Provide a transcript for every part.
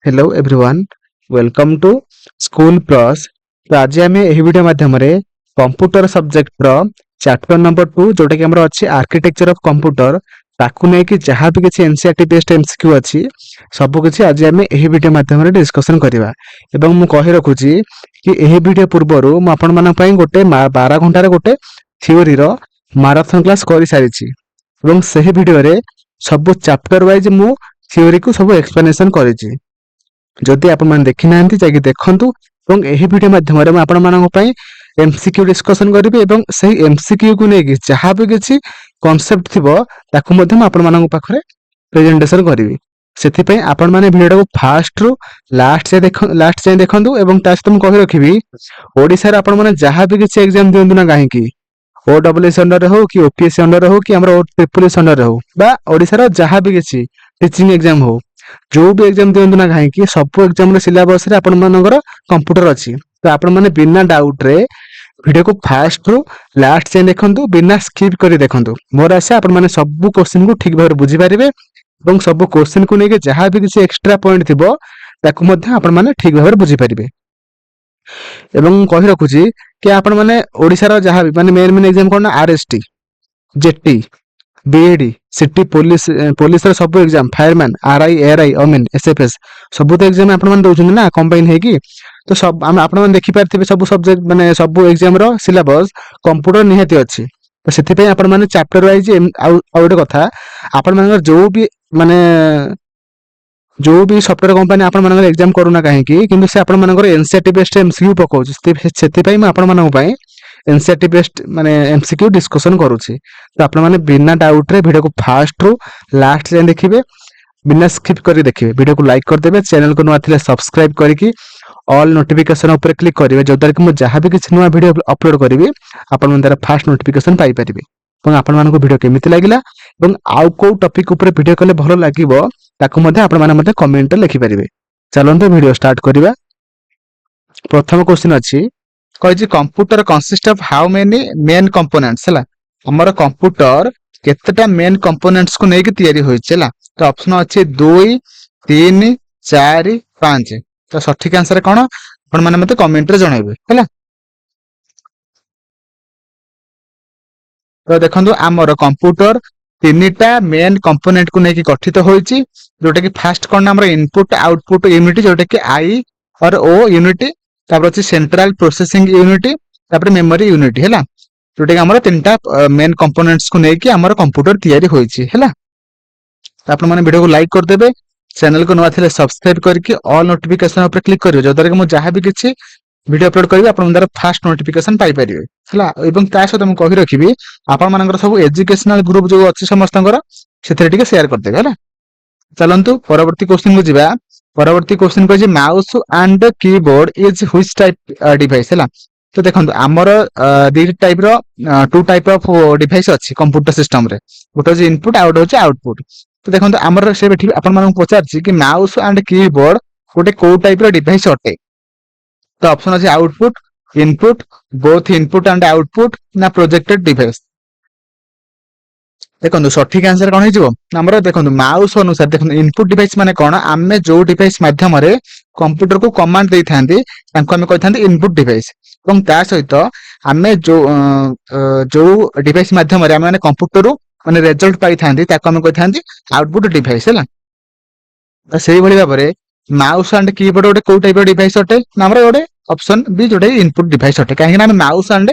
Hello everyone welcome to school plus. तो आज आम यह वीडियो माध्यम कंप्यूटर सब्जेक्ट रो चैप्टर नंबर 2 जोटा कि हमर अछि आर्किटेक्चर ऑफ कंप्यूटर ताकू नै कि जहाँ भी किसी एनसीईआरटी बेस्ड एमसीक्यू अछि सब किसी आज आम यह वीडियो माध्यम डिस्कशन करवा। एवं मु कहि रखुची कि यह वीडियो पूर्वर मु आपण मन पई गोटे 12 घंटार गोटे थ्योरी रो माराथन क्लास कर सारी एवं सही वीडियो रे सब चैप्टर वाइज मु थ्योरी को सब एक्सप्लेनेशन करिछि। जदि आपण मैंने देखी ना जाकि देखंतु एवं यही वीडियो माध्यम रे आपण मानक पई एमसीक्यू डिस्कशन करिवे एवं सही एमसीक्यू को लेके जहाँ भी किसी कॉन्सेप्ट थिबो ताकू मध्ये आपण मानक पाखरे प्रेजेंटेशन करिवे। सेथि पई आपण माने वीडियो को फास्ट रु लास्ट जाय देखंतु एवं ता सहित मु कहि रखिबी ओडिसा रे आपण माने जहाँ भी किसी एग्जाम दियंतु ना काहे की ओडब्ल्यूएस अंडर रे हो कि ओपीएससी अंडर रे हो कि हमर ट्रिपल अंडर रे हो बा ओडिसा रे जहाँ भी किसी टीचिंग एग्जाम हो जो भी एग्जाम दियंतु ना काहे सब एग्जाम रे सिलेबस रे आपण मानकर कंप्यूटर अछि। तो आपण माने बिना डाउट रे वीडियो को फास्ट रु लास्ट जाय देखंतु बिना स्किप करी देखंतु। मोर आशा आपण माने सब क्वेश्चन को ठीक भाबरे बुझी पारिबे एवं सब क्वेश्चन को लेके जहाँ भी किसी एक्स्ट्रा पॉइंट थिबो ताकू मध्ये आपण माने ठीक भाबरे बुझी पारिबे। एवं कहि रखुची कि आपण माने ओडिसा रो जहाँ भी माने मेन एग्जाम कोन RST JT BED city police रे सब एग्जाम फायरमैन आरआई एआरआई ओमेन एसएफएस सब तो एग्जाम आपण माने दोछन ना कंबाइन है कि तो सब आपण माने देखि पारथिबे सब सब्जेक्ट माने सब एग्जाम रो सिलेबस कंप्यूटर निहाती अछि। तो सेति पई आपण माने चैप्टर वाइज आ गोटे कथा आपण माने जो भी सॉफ्टवेयर कंपनी आपण माने एग्जाम करूना काहे कि किंतु से आपण माने एनसीईआरटी बेस्ड एमसीक्यू पकाउछ सेति पई मैं आपण माने पई एनसीईआरटी बेस्ड माने एमसीक्यू डिस्कशन करूछि। तो आपण माने बिना डाउट रे वीडियो को फास्ट रु लास्ट जाय देखिबे बिना स्किप करी देखिबे। वीडियो को लाइक कर देबे चैनल को नुआ थिले सब्सक्राइब करिकि ऑल नोटिफिकेशन ऊपर क्लिक करिवे जदर कि मु जहाँ भी किछि नुआ वीडियो अपलोड करिवे आपण मन द्वारा फास्ट नोटिफिकेशन पाई परिबे। एवं आपण मानको वीडियो केमिति लागिला एवं आउ को टॉपिक ऊपर वीडियो कले भलो लागिवो ताकू मध्ये आपण माने मते कमेंट लिखि परिबे। चलंतु वीडियो स्टार्ट करिवा। प्रथम क्वेश्चन अछि कहि computer consist of how many main components हला हमर कंप्यूटर केतेटा मेन कंपोनेंट्स को नेकी तयारी होई छला। तो ऑप्शन अछि 2 3 4 5। तो सठिक आंसर कोन आपण माने मते कमेंट रे जणाइबे हला। तो देखंतु हमर कंप्यूटर तीनटा मेन कंपोनेंट को नेकी गठित होईची जोटा कि फर्स्ट कोन हमर इनपुट आउटपुट यूनिट जोटा कि आई और ओ यूनिट तापर अछि सेंट्रल प्रोसेसिंग यूनिट तापर मेमोरी यूनिट हला जोटा कि हमर तीनटा मेन कंपोनेंट्स को नेकी हमर कंप्यूटर तयारी होईची हला। तो आपण माने वीडियो को लाइक कर देबे चैनल को नवा थिले सब्सक्राइब करके ऑल नोटिफिकेशन ऊपर क्लिक करियो जदर कि मु जहाँ भी किछि वीडियो अपलोड करिवे आपण द्वारा फास्ट नोटिफिकेशन पाई परिवे हला। एवं ता सहित मु कहि रखिबी आपण मानकर सब एजुकेशनल ग्रुप जो अछि समस्तंकर सेथरे टिके शेयर कर देबे हला। चलंतु परवर्ती क्वेश्चन को जिबा। परवर्ती क्वेश्चन को जे mouse and keyboard is which type device हला। तो देखंतु हमर दी टाइप रो टू टाइप ऑफ डिवाइस अछि कंप्यूटर सिस्टम रे गोटे जे इनपुट आउट होचे आउटपुट। तो देखंतु हमर से बेठी आपण मानन पचारछि कि माउस एंड कीबोर्ड गोटे को टाइप रो डिवाइस अटे। तो ऑप्शन अछि output input both input and output ना प्रोजेक्टेड डिवाइस। देखो सठिक आंसर कौन हो हमर देखो माउस अनुसार देखो इनपुट डिवाइस माने कौन आमे जो डिवाइस माध्यम रे कंप्यूटर को कमांड देई थांदी तांको आमे कहि थांदी इनपुट डिवाइस एवं ता सहित आमे जो डिवाइस माध्यम रे आमे माने कंप्यूटर माने रिजल्ट पाई थांदी ताको आमे कहि थांदी आउटपुट डिवाइस हला। त सेही भली भाबरे माउस एंड कीबोर्ड गोटे को टाइप डिवाइस अटे हमर गोटे ऑप्शन बी जोटे इनपुट डिवाइस अटे काहे ना माउस एंड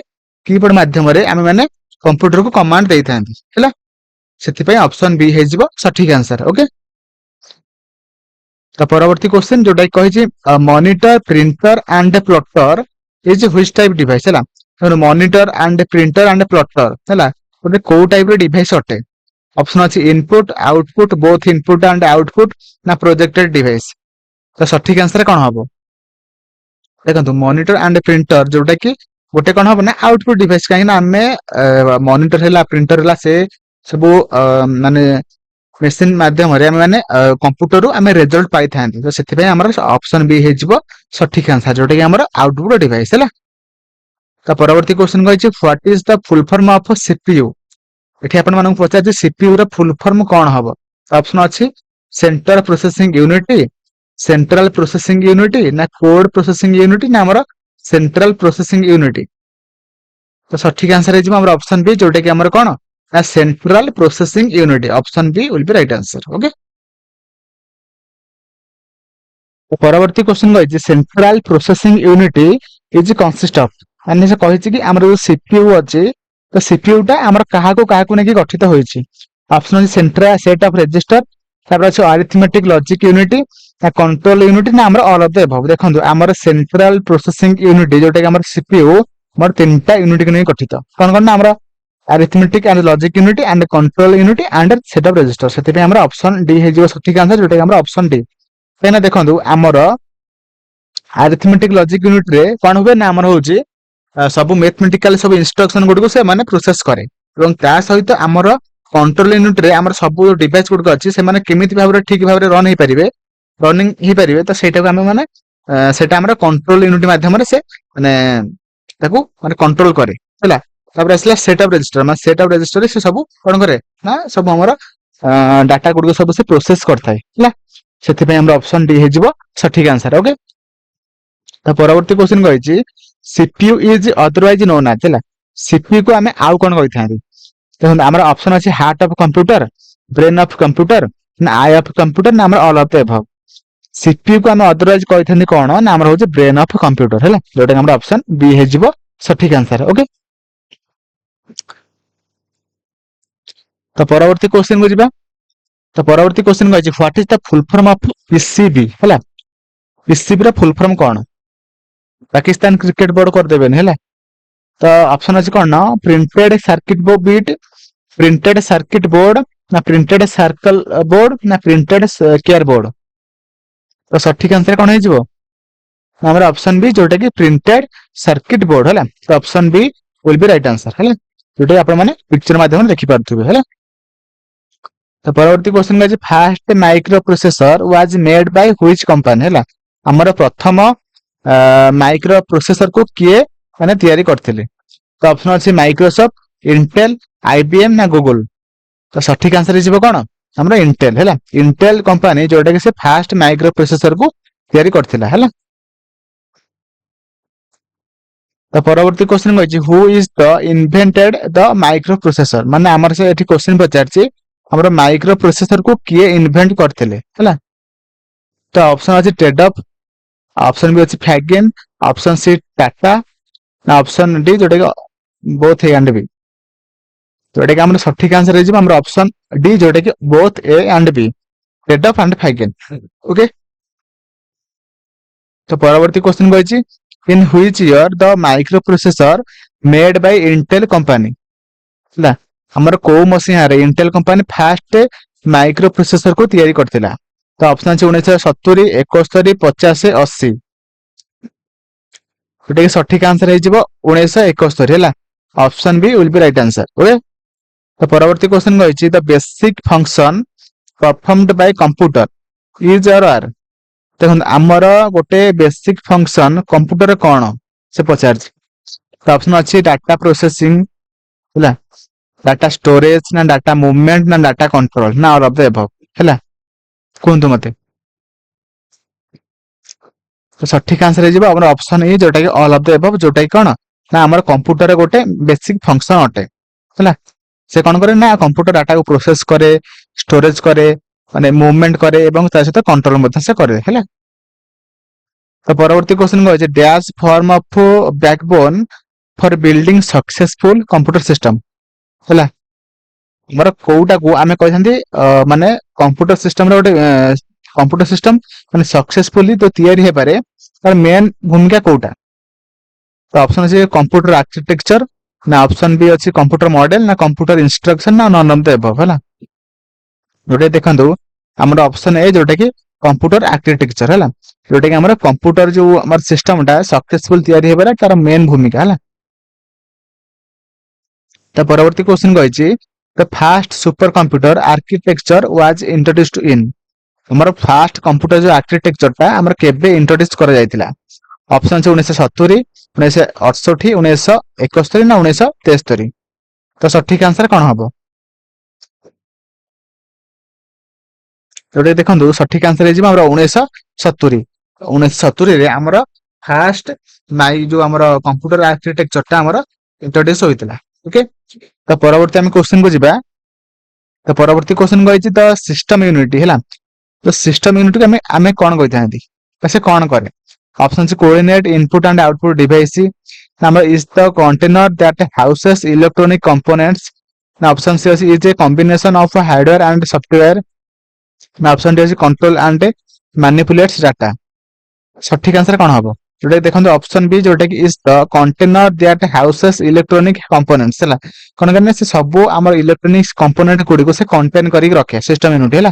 कीबोर्ड माध्यम रे आमे माने कंप्यूटर को कमांड देई थांदी हला। सेति पई ऑप्शन बी हे जिवो सठिक आंसर ओके। तो परवर्ती क्वेश्चन जोटा कहि जे monitor printer and plotter is which type device हला। तो monitor and printer and plotter हला गोटे को टाइप रो डिवाइस अटे। ऑप्शन अछि input output both input and output ना प्रोजेक्टेड डिवाइस। तो सठिक आंसर कोन हबो देखंतु मॉनिटर एंड प्रिंटर जोटा कि गोटे कोन हबो ना आउटपुट डिवाइस काहे ना हमें मॉनिटर हला प्रिंटर हला से सब माने मेसिन माध्यम रे माने कंप्यूटर आमे रिजल्ट पाई थांती। तो सेति पई हमर ऑप्शन बी हे जिवो सठिक आंसर जोटा कि हमर आउटपुट डिवाइस हला। तो परवर्ती क्वेश्चन कहि what is the full form of CPU. एठी आपण मानन पचार जे सीपीयू रा फुल फॉर्म कोन हबो। ऑप्शन अछि central processing unit central processing unit ना कोड प्रोसेसिंग यूनिट ना हमर सेंट्रल प्रोसेसिंग यूनिट। तो सठिक आंसर है हमर ऑप्शन बी जोटा कि हमर कोन ना central processing unit. Option B will be right answer. Okay, तो परवर्ती क्वेश्चन कहछि central processing unit is consist of माने से कहछि कि हमर जो सीपीयू अछि तो सीपीयू टा हमर काहा को नेकी गठित होइछि। ऑप्शन अछि सेंट्रल सेट ऑफ रजिस्टर, तापर अछि अरिथमेटिक लॉजिक यूनिट ना कंट्रोल यूनिट ना हमर ऑल ऑफ द अबव। देखंतु हमर सेंट्रल प्रोसेसिंग यूनिट जोटा कि हमर सीपीयू हमर तीनटा यूनिट के नै गठित कोन कोन ना हमर arithmetic and logic unit and control unit and set of register. सेति पे हमर ऑप्शन डी हे जिवो सठिक आंसर जोटा कि हमर ऑप्शन डी। कहना देखंतु हमर अरिथमेटिक लॉजिक यूनिट रे कोन होबे ना हमर होउची सब मैथमेटिकल सब इंस्ट्रक्शन गुड को से माने प्रोसेस करे एवं ता सहित हमर कंट्रोल यूनिट रे हमर सब डिवाइस गुड को अछि से माने केमिति भाबरे ठीक भाबरे रन हे परिबे रनिंग हे परिबे। तो सेटा को हम माने सेटा हमर कंट्रोल यूनिट माध्यम रे से माने ताकू माने कंट्रोल करे हला। तापर असला सेट ऑफ रजिस्टर माने सेट ऑफ रजिस्टर से सब कोन करे ना सब हमर डाटा गुड को सब से प्रोसेस करथाय हला। सेति पे हमर ऑप्शन डी हे जिवो सठिक आंसर। ओके, तो परवर्ती क्वेश्चन कहछि CPU is otherwise known as हला। सीपीयू को हमें आउ कोन कहि थांदी देखो हमारा ऑप्शन अछि heart of computer, brain of computer ना आई ऑफ कंप्यूटर ना हमर all of the above. CPU को हमें अदरवाइज कहि थांदी कोन ना हमर होछि ब्रेन ऑफ कंप्यूटर हला, जोटा हमर ऑप्शन बी हे जिवो सठिक आंसर। ओके, तो परवर्ती क्वेश्चन को जिबा। तो परवर्ती क्वेश्चन कहछि what is the full form of PCB हला। पीसीबी रा फुल फॉर्म कोन पाकिस्तान क्रिकेट बोर्ड कर देबेन हला। तो ऑप्शन अछि कोन ना प्रिंटेड सर्किट बोर्ड बिट, प्रिंटेड सर्किट बोर्ड ना प्रिंटेड सर्कल बोर्ड ना प्रिंटेड केयर बोर्ड। तो सठिक आंसर कोन हे जिवो हमरा ऑप्शन बी जोटा कि प्रिंटेड सर्किट बोर्ड हला। तो option B will be right answer हला, जोटा आपण माने पिक्चर माध्यम देखि पारथुबे हला। तो परवर्ती क्वेश्चन अछि fast micro processor was made by which company हला। हमर प्रथम माइक्रो प्रोसेसर को किए माने तयारी करथिले। तो ऑप्शन अछि माइक्रोसॉफ्ट, इंटेल, आईबीएम ना गूगल। तो सठिक आंसर हिजबो कोन हमरा इंटेल हला। इंटेल कंपनी जोटा कि से फास्ट माइक्रो प्रोसेसर को तयारी करथिला हला। तो परवर्ती क्वेश्चन कहछि who is the invented the microprocessor माने हमर से एठी क्वेश्चन पचारछि हमर माइक्रो प्रोसेसर को किए इन्वेंट करथिले हला। तो ऑप्शन अछि टेडअप, ऑप्शन बी अछि फैगेन, ऑप्शन सी टाटा ना ऑप्शन डी जोटा कि बोथ ए एंड बी। जोटा कि हमर सठिक आंसर हे हमर ऑप्शन डी जोटा कि both A and B Ted Hoff and Faggin. Okay, तो परवर्ती क्वेश्चन कहछि in which year the microprocessor made by Intel company हला। हमर को मसिहा रे Intel company fast micro processor को तयारी करथिला। तो ऑप्शन अछि 1970, 71, 50, 80। जोटा कि सठिक आंसर हे जिवो 1971 हला। Option B will be right answer. Okay, तो परवर्ती क्वेश्चन कहछि the basic function performed by computer is or are. देखो हमर गोटे बेसिक फंक्शन कंप्यूटर कोन से पचारछि। तो ऑप्शन अछि डाटा प्रोसेसिंग हला, डाटा स्टोरेज ना डाटा मूवमेंट ना डाटा कंट्रोल ना ऑल ऑफ द अबव हला। कोनतो मते तो सठिक आंसर हे जिवो हमर ऑप्शन ए जोटा कि ऑल ऑफ द अबव, जोटा कि कोन ना हमर कंप्यूटर रे गोटे बेसिक फंक्शन अटे हला। से कोन करे ना कंप्यूटर डाटा को प्रोसेस करे, स्टोरेज करे माने मूवमेंट करे एवं ता सहित कंट्रोल मध्ये से करे हला। तो परवर्ती क्वेश्चन कहै छै dash form of backbone for building successful computer system हला। हमर कोउटा को आमे कहथांती माने कंप्यूटर सिस्टम रे गोटे कंप्यूटर सिस्टम माने सक्सेसफुली तो तयारी हे पारे तार मेन भूमिका कोउटा। तो ऑप्शन अछि कंप्यूटर आर्किटेक्चर ना ऑप्शन बी अछि कंप्यूटर मॉडल ना कंप्यूटर इंस्ट्रक्शन ना नन ऑफ द अबव हला। जोटे देखंतु हमर ऑप्शन ए जोटे कि कंप्यूटर आर्किटेक्चर हला, जोटे कि हमर कंप्यूटर जो हमर सिस्टम टा सक्सेसफुल तयारी हे पारे तार मेन भूमिका हला। तो परवर्ती क्वेश्चन कहै छी the fast super computer architecture was introduced in. हमर फास्ट कंप्यूटर जो आर्किटेक्चर टा हमर केबे इंट्रोड्यूस करा जायतिला। ऑप्शन छै 1970, 1968, 1971 ना 1973। तो सठिक आंसर कोन हबो जोटा देखो सठिक आंसर है 1970। 1970 रे आमर फास्ट माई जो आमर कंप्यूटर आर्किटेक्चर टा आमर इंट्रोड्यूस होइतिला। ओके, तो परवर्ती आम क्वेश्चन को जिबा। तो परवर्ती क्वेश्चन को द सिस्टम यूनिटी है। तो सिस्टम यूनिट को आम कौन कही से कौन करे? Option C coordinate input and output device. Number is the container that houses electronic components. Option C is a combination of hardware and software. Option D अछि कंट्रोल एंड मैनिपुलेट्स डाटा। सठिक answer कौन हम? जोटा देखो option B जोटा कि is the container that houses electronic components है। कौन करना से सब आम इलेक्ट्रोनिक्स कंपोनेंट गुड़ी को से कंटेन करके रखे सिस्टम यूनिट है।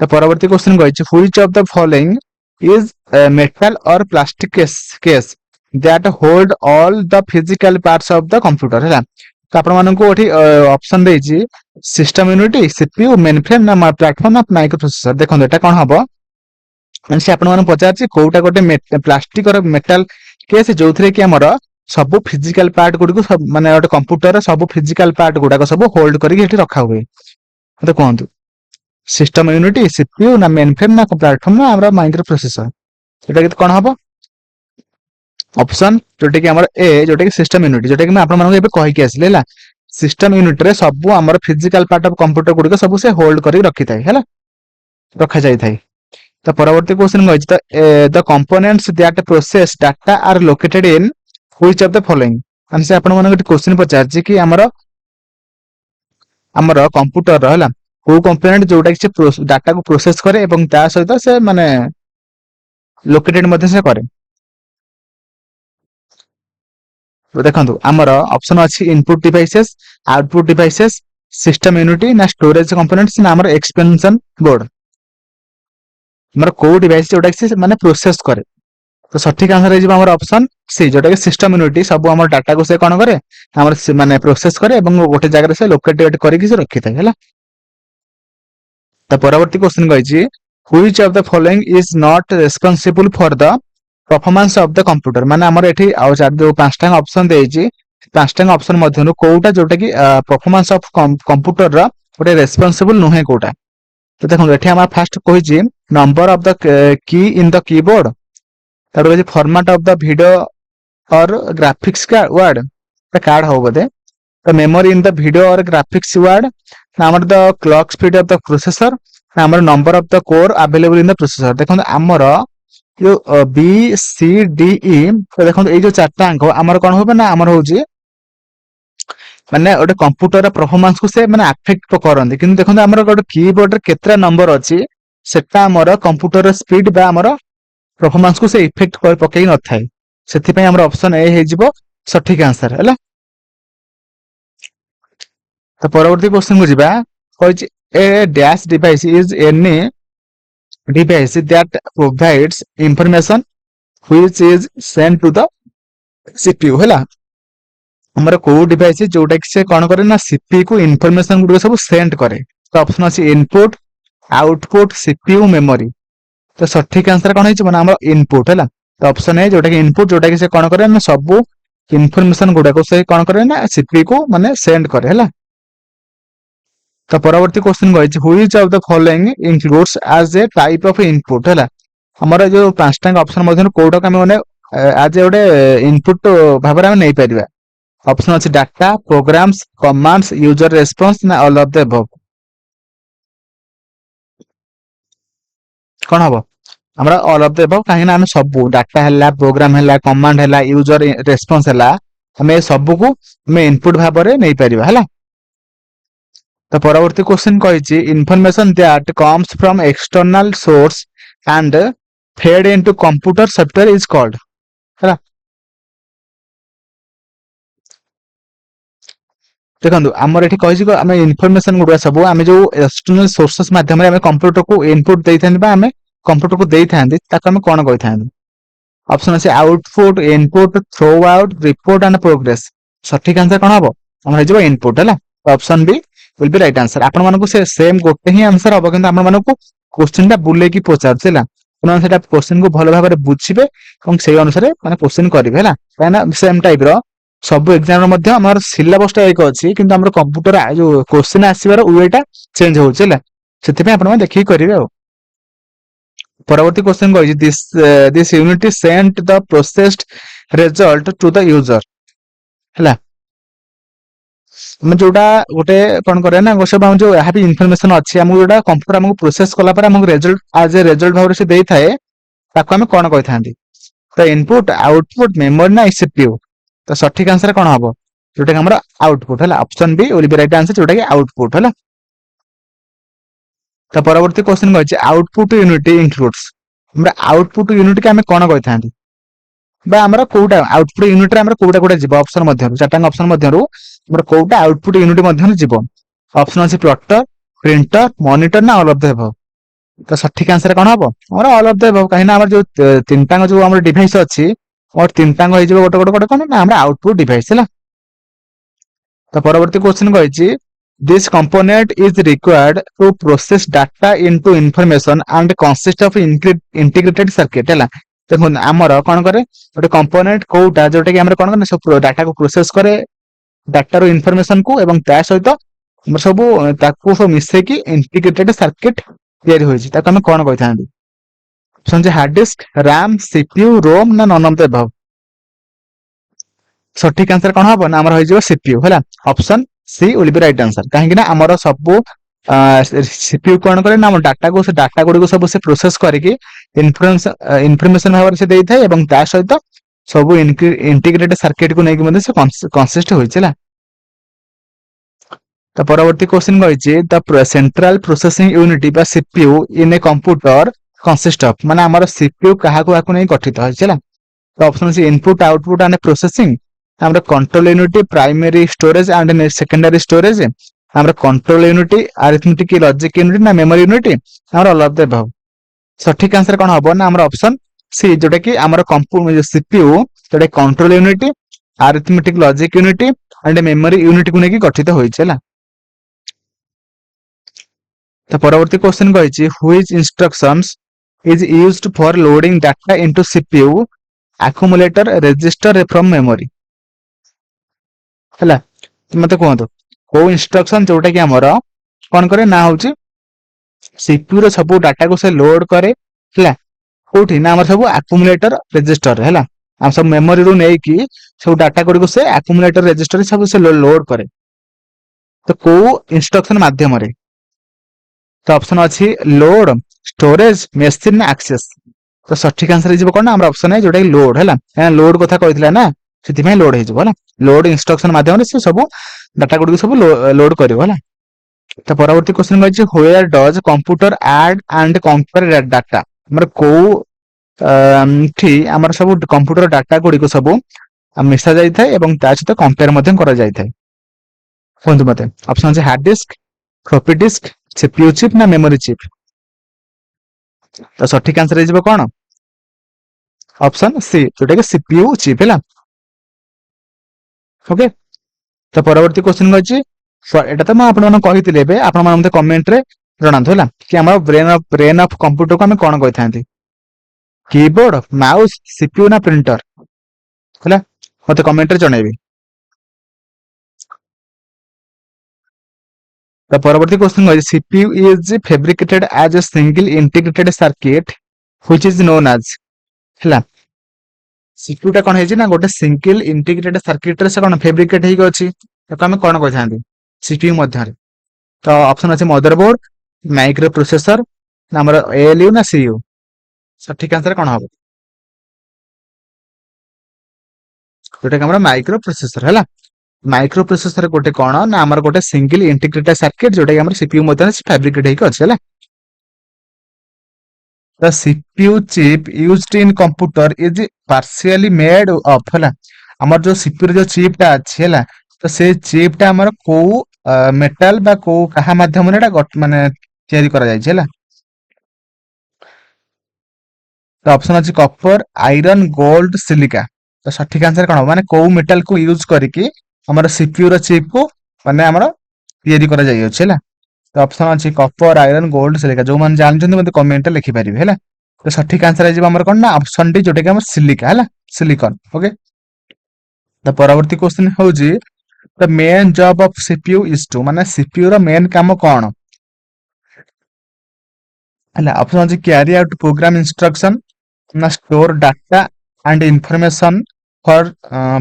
तो परवर्ती क्वेश्चन कही which of the following is metal or plastic case that hold all the physical parts of the computer है। तो आपण मानक ऑप्शन देछि सिस्टम यूनिटी, सीपीयू, मेनफ्रेम ना प्लेटफॉर्म ना माइक्रो प्रोसेसर। देखो एटा कौन हम से आपण मानक पचार कोटा गोटे प्लास्टिक और मेटल केस जो कि आमर सब फिजिकल पार्ट गुडी को माने गोटे कंप्यूटर सब फिजिकल पार्ट गुडा सब होल्ड करके रखा हुए। तो कहतु सिस्टम यूनिटी, सीपीयू ना मेनफ्रेम ना प्लेटफॉर्म ना हमरा माइक्रो प्रोसेसर। एटा कौन हम? ऑप्शन जोटा कि हमर ए जोटा कि सिस्टम यूनिट, जोटा कि मैं आपण मानक एबे कहि के आसले हला। सिस्टम यूनिट रे सब हमर फिजिकल पार्ट ऑफ कंप्यूटर गुडी को सब से होल्ड करी रखि थाए हला, रखा जाई थाए। तो परवर्ती क्वेश्चन कहि त the components that process data are located in which of the following. माने से आपण मानक क्वेश्चन पचार कि हमर हमर कंप्यूटर हला को कंपोनेंट जोटा कि से डाटा को प्रोसेस करे एवं ता सहित से माने लोकेटेड मध्ये से करे। तो देखो आमर ऑप्शन अच्छी input devices, output devices, system unity ना स्टोरेज कंपोनेंट्स ना आमर एक्सपेंशन बोर्ड। हमर को डिवाइस जोटा कि माने प्रोसेस करे। तो सठिक आंसर है हमर ऑप्शन सी जोटा कि सिस्टम यूनिटी सब हमर डाटा को से कोन करे हमर माने प्रोसेस करे एवं गोटे जगह से लोकेटेड करके से रखि थाए हला। तो परवर्ती क्वेश्चन कहिछि which of the following is not responsible for the performance of the computer. माने हमर एठी जो पांचटा ऑप्शन देछि पांचटा ऑप्शन मध्यनु कोउटा जोटा कि परफॉर्मेंस ऑफ कंप्यूटर रा गोटे रेस्पोंसिबल नुहे कोउटा। तो देखो एठी हमर फर्स्ट कहिछि number of the key in the keyboard, तार कहिछि format of the video or graphics का वर्ड कार्ड हो बोधे। तो memory in the video or graphics word ना हमर the clock speed of the processor ना हमर number of the core available in the processor. देखो हमर जो बी सी डी ई। तो देखो ये जो चारटा अंक आमर कौन हो ना आमर हो माने गोटे कंप्यूटर परफॉर्मेंस को से माने अफेक्ट करंदी। किंतु देखो हमर गोटे कीबोर्ड रे केतरा नंबर अछि सेटा हमर कंप्यूटर स्पीड बा हमर परफॉर्मेंस को से इफेक्ट कर पकई न थाए। सेति पय हमर ऑप्शन ए हे जिवो सठिक आंसर हैला। तो परवर्ती क्वेश्चन को जिबा होय a dash device is any device that provides information which is sent to the CPU हैला। हमर को डिवाइस जोटा कि से कोन करे ना CPU को इंफॉर्मेशन गुड सब सेंड करे। तो ऑप्शन अछि इनपुट, आउटपुट, CPU, मेमोरी। तो सठिक आंसर कोन हिच माने हमर इनपुट हैला। तो ऑप्शन है जोटा कि इनपुट जोटा कि से कोन करे ना सब इंफॉर्मेशन गुडा को से कोन करे ना CPU को माने सेंड करे हैला। तो परवर्ती क्वेश्चन कहिछि which of the following includes as a type of input हैला। हमर जो पांचटा ऑप्शन मध्ये कोडा का माने एज ए गोटे इनपुट भाबरे हम नै परिबा। ऑप्शन अछि data, programs, commands, user response ना ऑल ऑफ द अबव। कोन हबो? हमरा ऑल ऑफ द अबव काहे ना हम सब डाटा हैला, प्रोग्राम हैला, कमांड हैला, यूजर रेस्पॉन्स हैला हम सब को हम इनपुट भाबरे नै परिबा हैला। तो परवर्ती क्वेश्चन कहिछि information that comes from external source and fed into computer software is called हैला। देखो आमर एठी कहिछि को हम इन्फॉर्मेशन गुडा सब हम जो एक्सटर्नल सोर्सेस माध्यम रे हम कंप्यूटर को इनपुट देइ थान बा हम कंप्यूटर को देइ थान ताको हम कोन कहि थान। ऑप्शन अछि output, input, throw out, report and progress. सठिक आंसर कोन हबो? हमर जेबो इनपुट हैला। Option B will be right answer. आपण मानको से सेम गोटे ही आंसर हबो किंतु आपण मानको क्वेश्चन टा बुले की पचारछला आपण सेटा क्वेश्चन को भलो भाबरे बुझिबे और सेही अनुसार माने क्वेश्चन करिवे हैला। काना सेम टाइप रो सब एग्जाम रो मध्ये हमर सिलेबस टा एक अछि किंतु हमर कंप्यूटर जो क्वेश्चन आसीबार वेटा चेंज होउछ हैला। ସେଥିପାଇଁ ଆପଣମାନେ ଦେଖିକି କରିବେ ଆଉ। ପରବର୍ତ୍ତୀ କ୍ୱେଶ୍ଚନ କହିଛି this unit sent the processed result to the user. ହେଲା, ଆମେ ଯୋଉଟା ଗୋଟେ କଣ କରିବା ନା ସବୁ ଆମର ଯୋଉ ଯାହା ବି ଇନଫର୍ମେସନ ଅଛି ଆମକୁ ଯୋଉଟା କମ୍ପ୍ୟୁଟର ଆମକୁ ପ୍ରୋସେସ କଲା ପରେ ଆମକୁ ରେଜଲ୍ଟ ଆଜ ଏ ରେଜଲ୍ଟ ଭାବରେ ସେ ଦେଇଥାଏ, ତାକୁ ଆମେ କଣ କହିଥାନ୍ତି? ତ ଇନପୁଟ, ଆଉଟପୁଟ, ମେମୋରି ନା ସିପିୟୁ? ତ ସଠିକ ଆନ୍ସର କଣ ହବ? ଯୋଉଟା କି ଆମର ଆଉଟପୁଟ ହେଲା। Option B will be right answer, ଯୋଉଟା କି ଆଉଟପୁଟ ହେଲା। ତ ପରବର୍ତ୍ତୀ କ୍ୱେଶ୍ଚନ କହିଛି ଆଉଟପୁଟ ୟୁନିଟ ଇନକ୍ଲୁଡ୍ସ। ଆମର ଆଉଟପୁଟ ୟୁନିଟ କି ଆମେ କଣ କହିଥାନ୍ତି? ବା ଆମର କୋଉଟା ଆଉଟପୁଟ ୟୁନିଟ ରେ ଆମର କୋଉଟା କୋଉଟା ଯିବ? ଅପସନ ମଧ୍ୟରୁ ଚାରିଟା ଅପସନ ମଧ୍ୟରୁ ଆମର କୋଉଟା ଆଉଟପୁଟ ୟୁନିଟ ମଧ୍ୟରୁ ଯିବ? ଅପସନ ଅଛି ପ୍ଲଟର, ପ୍ରିଣ୍ଟର, ମନିଟର ନା ଅଲ୍ ଅଫ୍ ଦ ଏଭବ? ତ ସଠିକ ଆନ୍ସର କଣ ହବ? ଆମର ଅଲ୍ ଅଫ୍ ଦ ଏଭବ। କାହିଁକିନା ଆମର ଯୋଉ ତିନିଟାଙ୍କ ଯୋଉ ଆମର ଡିଭାଇସ ଅଛି, ମୋର ତିନିଟାଙ୍କ ହେଇଯିବ ଗୋଟେ ଗୋଟେ ଗୋଟେ କଣ ନା ଆମର ଆଉଟପୁଟ ଡିଭାଇସ ହେଲା। ତ ପରବର୍ତ୍ତୀ କ୍ୱେଶ୍ଚନ କହିଛି this component is required to process data into information and consist of integrated circuit ହେଲା। ଦେଖନ୍ତୁ ଆମର କଣ କରେ ଗୋଟେ କମ୍ପୋନେଣ୍ଟ କୋଉଟା ଯୋଉଟା କି ଆମର କଣ କରେ ସବୁ ଡାଟାକୁ ପ୍ରୋସେସ କରେ, ଡାଟାର ଇନଫର୍ମେସନ କୁ, ଏବଂ ତା ସହିତ ଆମର ସବୁ ତାକୁ ସବୁ ମିଶେଇକି ଇଣ୍ଟିଗ୍ରେଟେଡ ସର୍କିଟ ତିଆରି ହୋଇଛି, ତାକୁ ଆମେ କଣ କହିଥାନ୍ତି? Hard disk, Ram, CPU, Rome ନା ନନ୍ ଅଫ୍ ଦ ଏଭବ? ସଠିକ ଆନ୍ସର କଣ ହବ ନା ଆମର ହେଇଯିବ ସିପିୟୁ ହେଲା। Option C will be right answer। କାହିଁକି ନା ଆମର ସବୁ ସିପିୟୁ କଣ କରେ ନା ଆମ ଡାଟାକୁ ସେ ଡାଟା ଗୁଡିକୁ ସବୁ ସେ ପ୍ରୋସେସ କରିକି ଇନଫର୍ମେସନ ଭାବରେ ସେ ଦେଇଥାଏ, ଏବଂ ତା ସହିତ ସବୁ ଇଣ୍ଟିଗ୍ରେଟେଡ ସର୍କିଟ କୁ ନେଇକି ମଧ୍ୟ ସେ କନସିଷ୍ଟ ହୋଇଛି ହେଲା। ତ ପରବର୍ତ୍ତୀ କ୍ୱେଶ୍ଚନ କହିଛି ଦ ସେଣ୍ଟ୍ରାଲ ପ୍ରୋସେସିଂ ୟୁନିଟ ବା CPU in A computer consist of, ମାନେ ଆମର ସିପିୟୁ କାହାକୁ ନେଇ ଗଠିତ ହୋଇଛି ହେଲା। ତ ଅପସନ ଅଛି ଇନପୁଟ, ଆଉଟପୁଟ ଆଣ୍ଡ ପ୍ରୋସେସିଂ, ଆମର control unit, primary storage and secondary storage, ଆମର control unit, arithmetic logic unit ନା ମେମୋରି ୟୁନିଟ, ଆମର ଅଲ୍ ଅଫ୍ ଦ ଏଭବ? ସଠିକ ଆନ୍ସର କଣ ହବ ନା ଆମର ଅପସନ ସି, ଯୋଉଟା କି ଆମର ସିପିୟୁ ଯୋଉଟା control unit, arithmetic logic unit and memory unit କୁ ନେଇକି ଗଠିତ ହୋଇଛି ହେଲା। ତ ପରବର୍ତ୍ତୀ କ୍ୱେଶ୍ଚନ କହିଛି which instructions is used for loading data into CPU accumulator register from memory? ହେଲା, ମତେ କୁହନ୍ତୁ କୋଉ ଇନଷ୍ଟ୍ରକ୍ସନ ଯୋଉଟା କି ଆମର କଣ କରେ ନା ହଉଛି ସିପିୟୁ ର ସବୁ ଡାଟାକୁ ସେ ଲୋଡ କରେ ହେଲା। କୋଉଠି ନା ଆମର ସବୁ ଆକୁମୁଲେଟର ରେଜିଷ୍ଟର ହେଲା। ଆମ ସବୁ ମେମୋରିରୁ ନେଇକି ସବୁ ଡାଟା ଗୁଡିକୁ ସେ ଆକୁମୁଲେଟର ରେଜିଷ୍ଟରରେ ସବୁ ସେ ଲୋଡ କରେ। ତ କୋଉ ଇନଷ୍ଟ୍ରକ୍ସନ ମାଧ୍ୟମରେ? ତ ଅପସନ ଅଛି ଲୋଡ, ଷ୍ଟୋରେଜ, ମେସିନ ନା ଆକ୍ସେସ? ତ ସଠିକ ଆନ୍ସର ହେଇଯିବ କଣ ନା ଆମର ଅପସନ ଯୋଉଟା କି ଲୋଡ ହେଲା। ଲୋଡ କଥା କହିଥିଲା ନା, ସେଥିପାଇଁ ଲୋଡ ହେଇଯିବ ହେଲା। ଲୋଡ ଇନଷ୍ଟ୍ରକ୍ସନ ମାଧ୍ୟମରେ ସେ ସବୁ ଡାଟା ଗୁଡିକୁ ସବୁ ଲୋଡ କରିବ ହେଲା। ତ ପରବର୍ତ୍ତୀ କ୍ୱେଶ୍ଚନ କହିଛି where does computer add and compare data? ଆମର କୋଉ ଠି ଆମର ସବୁ କମ୍ପ୍ୟୁଟର ଡାଟା ଗୁଡିକୁ ସବୁ ମିଶା ଯାଇଥାଏ ଏବଂ ତା ସହିତ କମ୍ପେୟାର ମଧ୍ୟ କରାଯାଇଥାଏ? କୁହନ୍ତୁ ମତେ। ଅପସନ ଅଛି hard disk, floppy disk, CPU chip ନା ମେମୋରି ଚିପ୍? ତ ସଠିକ ଆନ୍ସର ହେଇଯିବ କଣ? ଅପସନ ସି, ଯୋଉଟା କି ସିପିୟୁ ଚିପ୍ ହେଲା। ଓକେ, ତ ପରବର୍ତ୍ତୀ କ୍ୱେଶ୍ଚନ କହିଛି ଏଟା ତ ମୁଁ ଆପଣମାନଙ୍କୁ କହିଥିଲି ଏବେ, ଆପଣମାନେ ମତେ କମେଣ୍ଟରେ ଜଣାନ୍ତୁ ହେଲା କି ଆମର ବ୍ରେନ୍ ଅଫ କମ୍ପ୍ୟୁଟରକୁ ଆମେ କଣ କହିଥାନ୍ତି? କିବୋର୍ଡ, ମାଉସ, ସିପିୟୁ ନା ପ୍ରିଣ୍ଟର? ହେଲା, ମତେ କମେଣ୍ଟରେ ଜଣେଇବେ। ତ ପରବର୍ତ୍ତୀ କ୍ୱେଶ୍ଚନ କହିଛି CPU is fabricated as a single integrated circuit which is known as? ହେଲା, ସିପିୟୁ ଟା କଣ ହେଇଛି ନା ଗୋଟେ ସିଙ୍ଗଲ ଇଣ୍ଟିଗ୍ରେଟେଡ ସର୍କିଟରେ ସେ କଣ ଫେବ୍ରିକେଟ ହେଇକି ଅଛି, ତାକୁ ଆମେ କଣ କହିଥାନ୍ତି ସିପିୟୁ ମଧ୍ୟରେ? ତ ଅପସନ ଅଛି ମଦରବୋର୍ଡ, ମାଇକ୍ରୋ ପ୍ରୋସେସର, ଆମର ALU ନା CU? ସଠିକ ଆନ୍ସର କଣ ହବ? ଯୋଉଟା କି ଆମର ମାଇକ୍ରୋ ପ୍ରୋସେସର ହେଲା। ମାଇକ୍ରୋ ପ୍ରୋସେସର ଗୋଟେ କଣ ନା ଆମର ଗୋଟେ ସିଙ୍ଗଲ ଇଣ୍ଟିଗ୍ରେଟେଡ ସର୍କିଟ ଯୋଉଟା କି ଆମର ସିପିୟୁ ମଧ୍ୟରେ ଫେବ୍ରିକେଟ ହେଇକି ଅଛି ହେଲା। The CPU chip used in computer is partially made of ହେଲା। ଆମର ଯୋଉ ସିପିୟୁ ର ଯୋଉ ଚିପ୍ ଟା ଅଛି ହେଲା, ତ ସେ ଚିପ୍ ଟା ଆମର କୋଉ ମେଟାଲ ବା କୋଉ କାହା ମାଧ୍ୟମରେ ଏଟା ମାନେ ତିଆରି କରାଯାଇଛି ହେଲା। ତ ଅପସନ ଅଛି କପର, ଆଇରନ୍, ଗୋଲ୍ଡ, ସିଲିକା। ତ ସଠିକ ଆନ୍ସର କଣ ହବ? ମାନେ କୋଉ ମେଟାଲ କୁ ୟୁଜ କରିକି ଆମର ସିପିୟୁ ର ଚିପ୍ କୁ ମାନେ ଆମର ତିଆରି କରାଯାଇଅଛି ହେଲା। ତ ଅପସନ ଅଛି କପର, ଆଇରନ୍, ଗୋଲ୍ଡ, ସିଲିକା। ଯୋଉମାନେ ଜାଣିଛନ୍ତି ମତେ କମେଣ୍ଟରେ ଲେଖିପାରିବେ ହେଲା। ତ ସଠିକ ଆନ୍ସର ହେଇଯିବ ଆମର କଣ ନା ଅପସନ ଡି, ଯୋଉଟା କି ଆମର ସିଲିକା ହେଲା, ସିଲିକନ। ଓକେ, ତ ପରବର୍ତ୍ତୀ କ୍ୱେଶ୍ଚନ ହଉଛି the main job of CPU is to, ମାନେ ସିପିୟୁ ର ମେନ୍ କାମ କଣ? ହେଲା ଅପସନ ଅଛି କ୍ୟାରି ଆଉଟ୍ ପ୍ରୋଗ୍ରାମ ଇନଷ୍ଟ୍ରକ୍ସନ ନା store data and information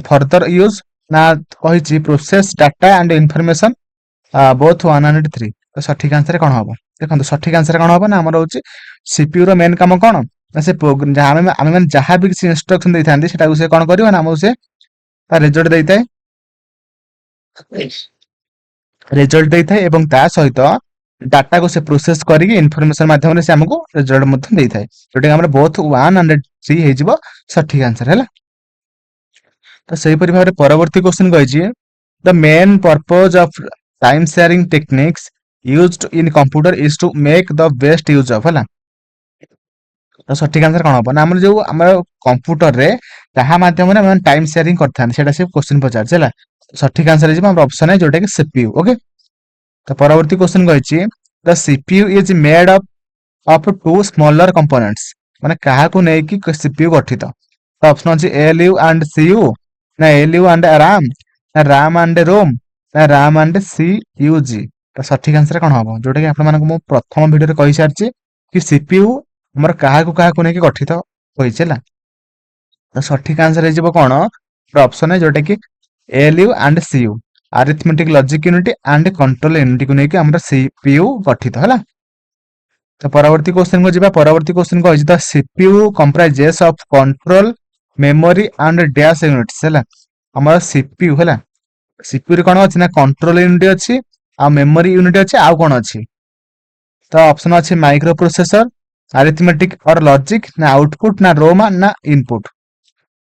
further use ନା କହିଛି process data and information both 1 and 3। ତ ସଠିକ ଆନ୍ସର କଣ ହବ? ଦେଖନ୍ତୁ ସଠିକ ଆନ୍ସର କଣ ହବ ନା ଆମର ହଉଛି ସିପିୟୁ ର ମେନ୍ କାମ କଣ ନା ସେ ଆମେ ମାନେ ଯାହା ବି କିଛି ଇନଷ୍ଟ୍ରକ୍ସନ ଦେଇଥାନ୍ତି ସେଟାକୁ ସେ କଣ କରିବ ନା ଆମକୁ ସେ ତା ରେଜଲ୍ଟ ଦେଇଥାଏ ଏବଂ ତା ସହିତ ଡାଟାକୁ ସେ ପ୍ରୋସେସ କରିକି ଇନଫର୍ମେସନ ମାଧ୍ୟମରେ ସେ ଆମକୁ ରେଜଲ୍ଟ ମଧ୍ୟ ଦେଇଥାଏ, ଯୋଉଟାକି ଆମର ବୋଥ 1 and 3 ହେଇଯିବ ସଠିକ ଆନ୍ସର ହେଲା। ତ ସେଇପରି ଭାବରେ ପରବର୍ତ୍ତୀ କ୍ୱେଶ୍ଚିନ କହିଛି ଦ main propose of time sharing techniques used in computer is two make the best use of ହେଲା। ତ ସଠିକ ଆନ୍ସର କଣ ହବ ନା ଆମର ଯୋଉ ଆମର କମ୍ପ୍ୟୁଟରରେ ତାହା ମାଧ୍ୟମରେ ଆମେ ଟାଇମ ସେୟାରିଂ କରିଥାନ୍ତି ସେଟା ସେ କ୍ୱେଶ୍ଚିନ ପଚାରୁଛି ହେଲା। ସଠିକ ଆନ୍ସର ହେଇଯିବ ଆମର ଅପସନ ଏ ଯୋଉଟା କି ସିପିୟୁ। ଓକେ, ତ ପରବର୍ତ୍ତୀ କ୍ୱେଶ୍ଚିନ କହିଛି the CPU is made of two smaller components ମାନେ କାହାକୁ ନେଇକି ସିପିୟୁ ଗଠିତ। ତ ଅପସନ ଅଛି ଏଏଲୟୁ ଆଣ୍ଡ ସିୟୁ ନା ଏଏଲୟୁ ଆଣ୍ଡ ରାମ ନା ରାମ ଆଣ୍ଡ ରୋମ ନା ରାମ ଆଣ୍ଡ ସିୟୁଜି। ତ ସଠିକ ଆନ୍ସର କଣ ହବ ଯୋଉଟା କି ଆପଣମାନଙ୍କୁ ମୁଁ ପ୍ରଥମ ଭିଡିଓରେ କହିସାରିଛି କି ସିପିୟୁ ଆମର କାହାକୁ କାହାକୁ ନେଇକି ଗଠିତ ହୋଇଛି ହେଲା। ତ ସଠିକ ଆନ୍ସର ହେଇଯିବ କଣ ଅପସନ ଏ ଯୋଉଟା କି ALU and CU arithmetic logic unit and control ୟୁନିଟକୁ ନେଇକି ଆମର ସିପିୟୁ ଗଠିତ ହେଲା। ତ ପରବର୍ତ୍ତୀ କ୍ୱେଶ୍ଚିନ କୁ ଯିବା। ପରବର୍ତ୍ତୀ କ୍ୱେଶ୍ଚିନ କହିଛି the CPU comprises of control memory and dash units ହେଲା। ଆମର ସିପିୟୁ ହେଲା, ସିପିୟୁ ରେ କଣ ଅଛି ନା କଣ୍ଟ୍ରୋଲ ୟୁନିଟ ଅଛି ଆଉ ମେମୋରି ୟୁନିଟ ଅଛି ଆଉ କଣ ଅଛି। ତ ଅପସନ ଅଛି ମାଇକ୍ରୋ ପ୍ରୋସେସର ଆରିଥମେଟିକ ଅର ଲଜିକ ନା ଆଉଟପୁଟ ନା ରୋମ ନା ଇନପୁଟ।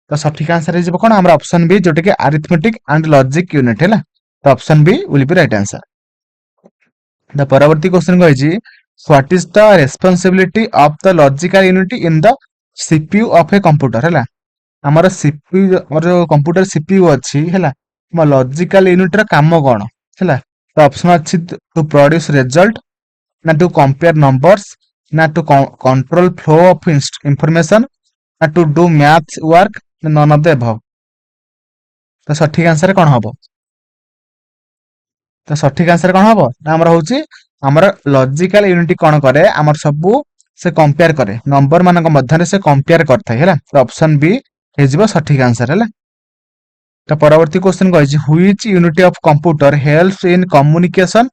ତ ସଠିକ ଆନ୍ସର ହେଇଯିବ କଣ ଆମର ଅପସନ ବି ଯୋଉଟା କି ଆରିଥମେଟିକ ଆଣ୍ଡ ଲଜିକ ୟୁନିଟ ହେଲା। ତ option B will be right answer. The ପରବର୍ତ୍ତୀ କ୍ୱେଶ୍ଚିନ କହିଛି what is the responsibility of the logical unit in the CPU of a computer ହେଲା। ଆମର ସିପିୟୁ ଆମର ଯୋଉ କମ୍ପ୍ୟୁଟର ସିପିୟୁ ଅଛି ହେଲା ଆମ ଲଜିକାଲ ୟୁନିଟ ର କାମ କଣ ହେଲା। ତ ଅପସନ ଅଛି ଟୁ ପ୍ରଡ୍ୟୁସ ରେଜଲ୍ଟ ନା ଟୁ କମ୍ପେୟାର ନମ୍ବରସ ନା to control flow of information ନା ଟୁ ଡୁ ମ୍ୟାଥ ୱାର୍କ ନା ନନ୍ ଅଫ ଦ ଏଭବ। ତ ସଠିକ ଆନ୍ସର କଣ ହବ? ତ ସଠିକ ଆନ୍ସର କଣ ହବ ନା ଆମର ହଉଛି ଆମର ଲଜିକାଲ ୟୁନିଟ କଣ କରେ ଆମର ସବୁ ସେ କମ୍ପେୟାର କରେ ନମ୍ବର ମାନଙ୍କ ମଧ୍ୟରେ ସେ କମ୍ପେୟାର କରିଥାଏ ହେଲା। ତ ଅପସନ ବି ହେଇଯିବ ସଠିକ ଆନ୍ସର ହେଲା। ତ ପରବର୍ତ୍ତୀ କ୍ୱେଶ୍ଚିନ କହିଛି which unity of computer helps in communication